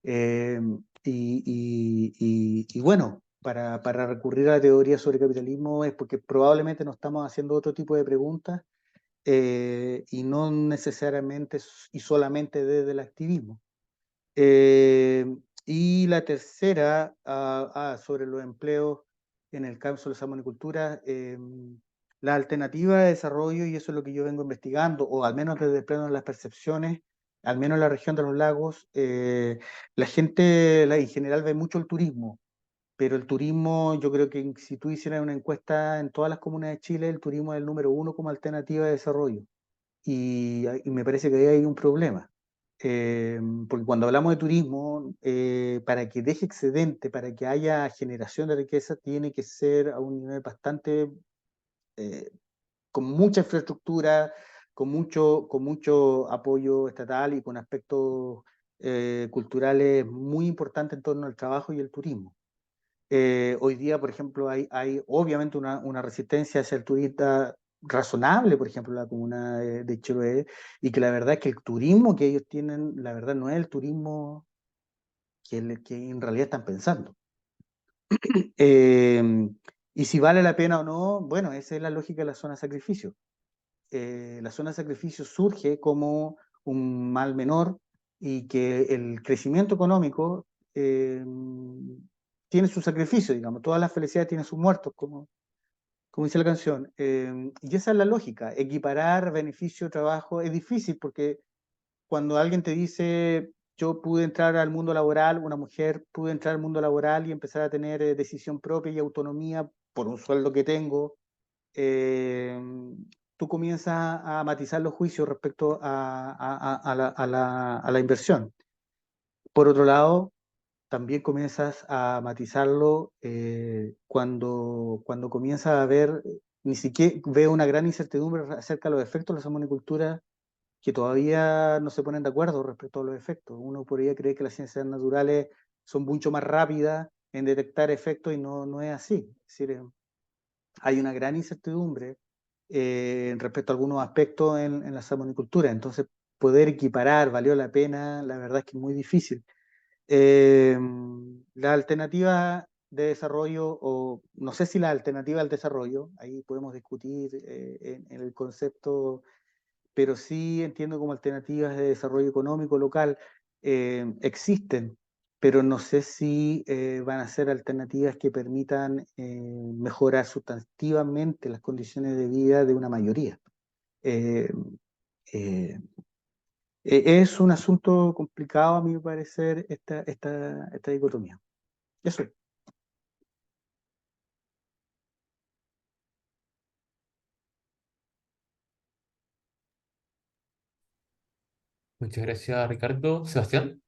Eh, y bueno, para recurrir a la teoría sobre capitalismo es porque probablemente nos estamos haciendo otro tipo de preguntas, y no necesariamente y solamente desde el activismo. Eh, y la tercera, sobre los empleos en el caso de la salmonicultura, la alternativa de desarrollo, y eso es lo que yo vengo investigando, o al menos desde el plano de las percepciones, al menos en la región de los lagos, la gente en general ve mucho el turismo, pero el turismo, yo creo que si tú hicieras una encuesta en todas las comunas de Chile, el turismo es el número uno como alternativa de desarrollo, y me parece que ahí hay un problema. Porque cuando hablamos de turismo, para que deje excedente, para que haya generación de riqueza, tiene que ser a un nivel bastante, con mucha infraestructura, con mucho apoyo estatal y con aspectos culturales muy importantes en torno al trabajo y el turismo. Hoy día, por ejemplo, hay obviamente una resistencia hacia el turista razonable, por ejemplo, en la comuna de Chiloé, y que la verdad es que el turismo que ellos tienen, la verdad no es el turismo que en realidad están pensando. Y si vale la pena o no, bueno, esa es la lógica de la zona de sacrificio. La zona de sacrificio surge como un mal menor y que el crecimiento económico tiene su sacrificio, digamos, todas las felicidades tienen sus muertos, como dice la canción. Y esa es la lógica, equiparar beneficio, trabajo, es difícil porque cuando alguien te dice, yo pude entrar al mundo laboral, una mujer pude entrar al mundo laboral y empezar a tener decisión propia y autonomía por un sueldo que tengo, eh, tú comienzas a matizar los juicios respecto a la inversión. Por otro lado, también comienzas a matizarlo cuando comienzas a ver, ni siquiera veo una gran incertidumbre acerca de los efectos de la salmonicultura que todavía no se ponen de acuerdo respecto a los efectos. Uno podría creer que las ciencias naturales son mucho más rápidas en detectar efectos y no es así. Es decir, hay una gran incertidumbre respecto a algunos aspectos en la salmonicultura. Entonces, poder equiparar, valió la pena, la verdad es que es muy difícil. La alternativa de desarrollo, o no sé si la alternativa al desarrollo, ahí podemos discutir en el concepto, pero sí entiendo como alternativas de desarrollo económico local existen, pero no sé si van a ser alternativas que permitan mejorar sustantivamente las condiciones de vida de una mayoría. Eh, eh, es un asunto complicado, a mi parecer, esta dicotomía. Eso. Muchas gracias, Ricardo. Sebastián.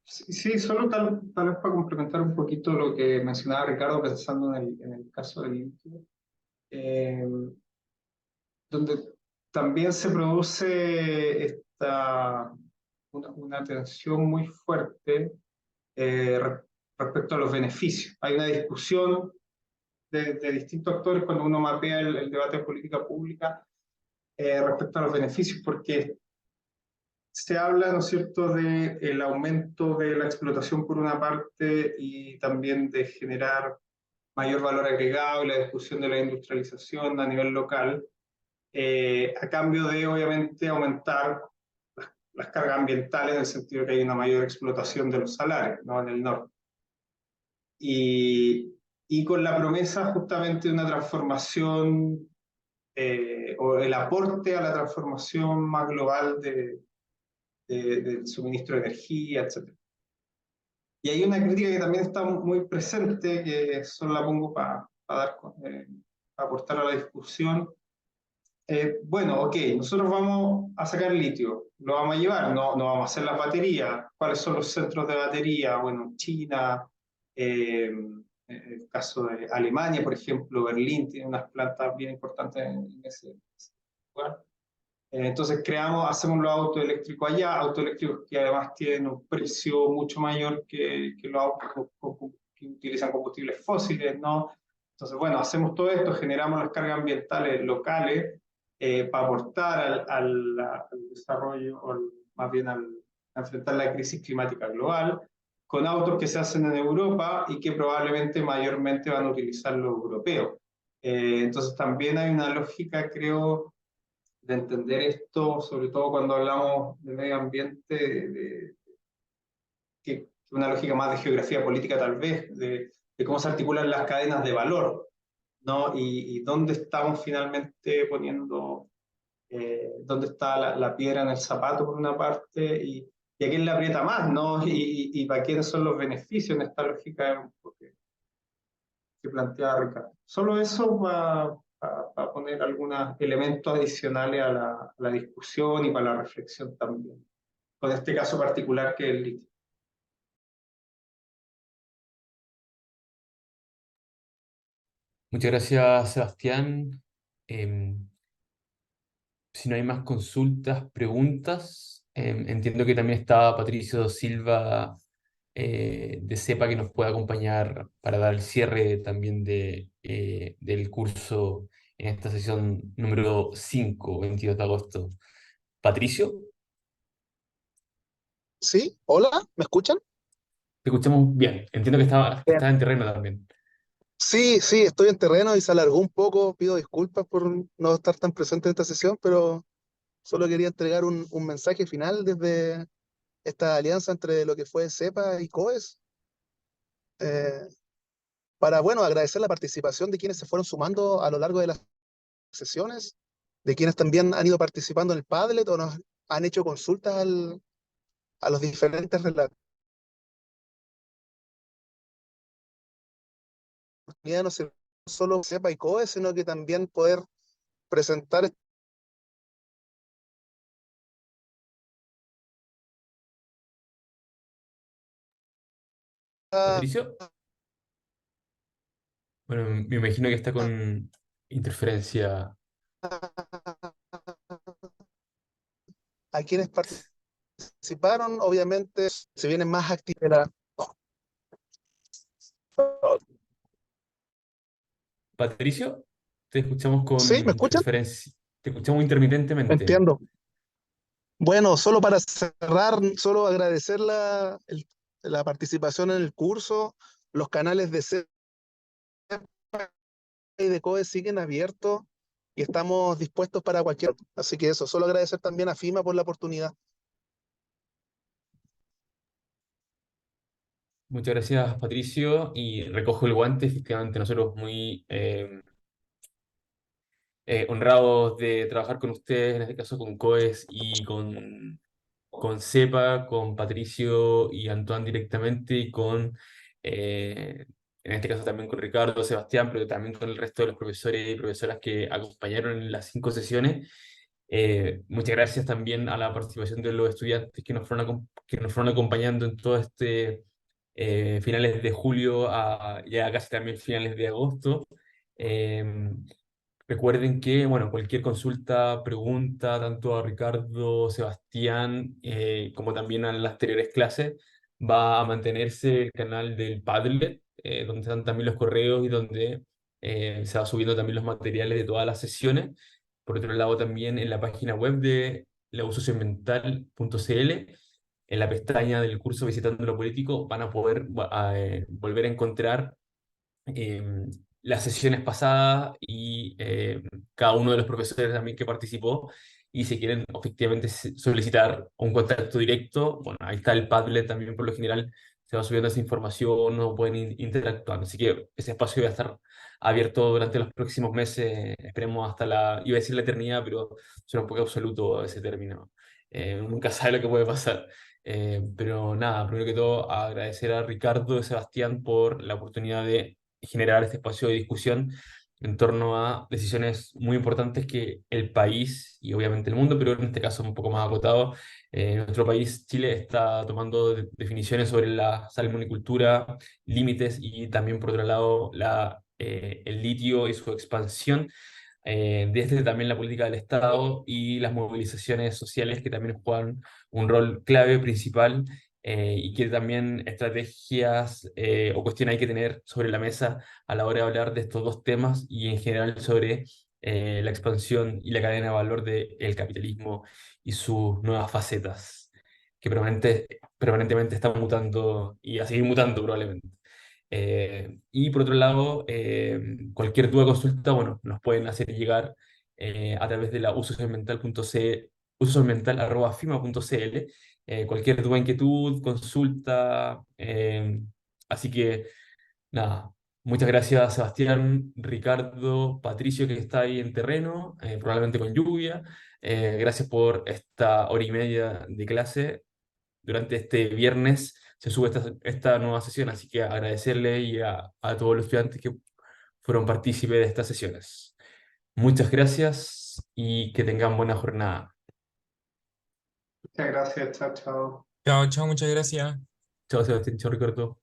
Sí, solo tal vez para complementar un poquito lo que mencionaba Ricardo, pensando en el caso del litio, eh, donde también se produce una tensión muy fuerte respecto a los beneficios. Hay una discusión de distintos actores cuando uno mapea el debate de política pública respecto a los beneficios, porque se habla, ¿no es cierto?, del aumento de la explotación por una parte y también de generar mayor valor agregado y la discusión de la industrialización a nivel local, a cambio de, obviamente, aumentar las cargas ambientales en el sentido de que hay una mayor explotación de los salarios, ¿no?, en el norte. Y con la promesa justamente de una transformación o el aporte a la transformación más global del suministro de energía, etc. Y hay una crítica que también está muy presente, que solo la pongo para aportar a la discusión. Bueno, ok, nosotros vamos a sacar litio, lo vamos a llevar, no vamos a hacer las baterías. ¿Cuáles son los centros de batería? Bueno, China, el caso de Alemania, por ejemplo, Berlín tiene unas plantas bien importantes en ese lugar. Entonces hacemos los autos eléctricos allá, autos eléctricos que además tienen un precio mucho mayor que los autos que utilizan combustibles fósiles, ¿no? Entonces, bueno, hacemos todo esto, generamos las cargas ambientales locales para aportar al desarrollo, o más bien a enfrentar la crisis climática global, con autos que se hacen en Europa y que probablemente mayormente van a utilizar los europeos. Entonces también hay una lógica, creo, de entender esto, sobre todo cuando hablamos de medio ambiente, que una lógica más de geografía política tal vez, de cómo se articulan las cadenas de valor, ¿no? Y dónde estamos finalmente poniendo, dónde está la piedra en el zapato por una parte y a quién le aprieta más, ¿no? Y para quiénes son los beneficios en esta lógica que plantea Ricardo. Solo eso para para poner algunos elementos adicionales a la discusión y para la reflexión también, con este caso particular que es el litio. Muchas gracias, Sebastián. Si no hay más consultas, preguntas, entiendo que también está Patricio Silva de CEPA que nos puede acompañar para dar el cierre también del curso en esta sesión número 5, 22 de agosto. Patricio, Sí, hola, ¿me escuchan? te escuchamos bien. Entiendo que Bien. estás en terreno también. Sí, sí, estoy en terreno y se alargó un poco. Pido disculpas por no estar tan presente en esta sesión, pero solo quería entregar un mensaje final desde esta alianza entre lo que fue CEPA y COES, eh, para, bueno, agradecer la participación de quienes se fueron sumando a lo largo de las sesiones, de quienes también han ido participando en el Padlet o nos han hecho consultas a los diferentes relatos. No solo CEPA y COES, sino que también poder presentar esta Patricio, bueno, me imagino que está con interferencia. a quienes participaron. Obviamente se vienen más actividades. Patricio, te escuchamos con ¿Sí? ¿Me escuchan? interferencia, te escuchamos intermitentemente. Entiendo. Bueno, solo para cerrar, solo agradecer la participación en el curso. Los canales de CEPA y de COE siguen abiertos y estamos dispuestos para cualquier. Así que eso, solo agradecer también a FIMA por la oportunidad. Muchas gracias, Patricio, y recojo el guante. Efectivamente, nosotros muy honrados de trabajar con ustedes, en este caso con COES y con CEPA, con Patricio y Antoine directamente, y en este caso también con Ricardo, Sebastián, pero también con el resto de los profesores y profesoras que acompañaron en las 5 sesiones. Muchas gracias también a la participación de los estudiantes que nos fueron acompañando en todo este finales de julio a ya casi también finales de agosto. Eh, Recuerden que, bueno, cualquier consulta, pregunta, tanto a Ricardo, Sebastián, como también a las anteriores clases, va a mantenerse el canal del Padlet, donde están también los correos y donde se va subiendo también los materiales de todas las sesiones. Por otro lado, también en la página web de lausociomental.cl, en la pestaña del curso Visitando lo Político, van a poder volver a encontrar eh, las sesiones pasadas y cada uno de los profesores también que participó. Y si quieren efectivamente solicitar un contacto directo, bueno, ahí está el Padlet también. Por lo general se va subiendo esa información, no pueden interactuar. Así que ese espacio va a estar abierto durante los próximos meses, esperemos hasta iba a decir la eternidad, pero suena un poco absoluto ese término. Nunca sabe lo que puede pasar. Pero nada, primero que todo, agradecer a Ricardo y Sebastián por la oportunidad de generar este espacio de discusión en torno a decisiones muy importantes que el país y obviamente el mundo, pero en este caso un poco más acotado, nuestro país, Chile, está tomando definiciones sobre la salmonicultura, límites y también por otro lado el litio y su expansión. Desde también la política del Estado y las movilizaciones sociales que también juegan un rol clave, principal, y que también estrategias o cuestiones hay que tener sobre la mesa a la hora de hablar de estos dos temas y en general sobre la expansión y la cadena de valor del capitalismo y sus nuevas facetas, que permanentemente están mutando y a seguir mutando probablemente. Y por otro lado, cualquier duda o consulta, bueno, nos pueden hacer llegar a través de la usosocialmental.fima.cl, cualquier duda, inquietud, consulta. Así que, nada, muchas gracias Sebastián, Ricardo, Patricio, que está ahí en terreno, probablemente con lluvia. Gracias por esta hora y media de clase. Durante este viernes se sube esta nueva sesión, así que agradecerle y a todos los estudiantes que fueron partícipes de estas sesiones. Muchas gracias y que tengan buena jornada. Muchas gracias, chao, chao. Chao, chao, muchas gracias. Chao, Sebastián, chao, Ricardo.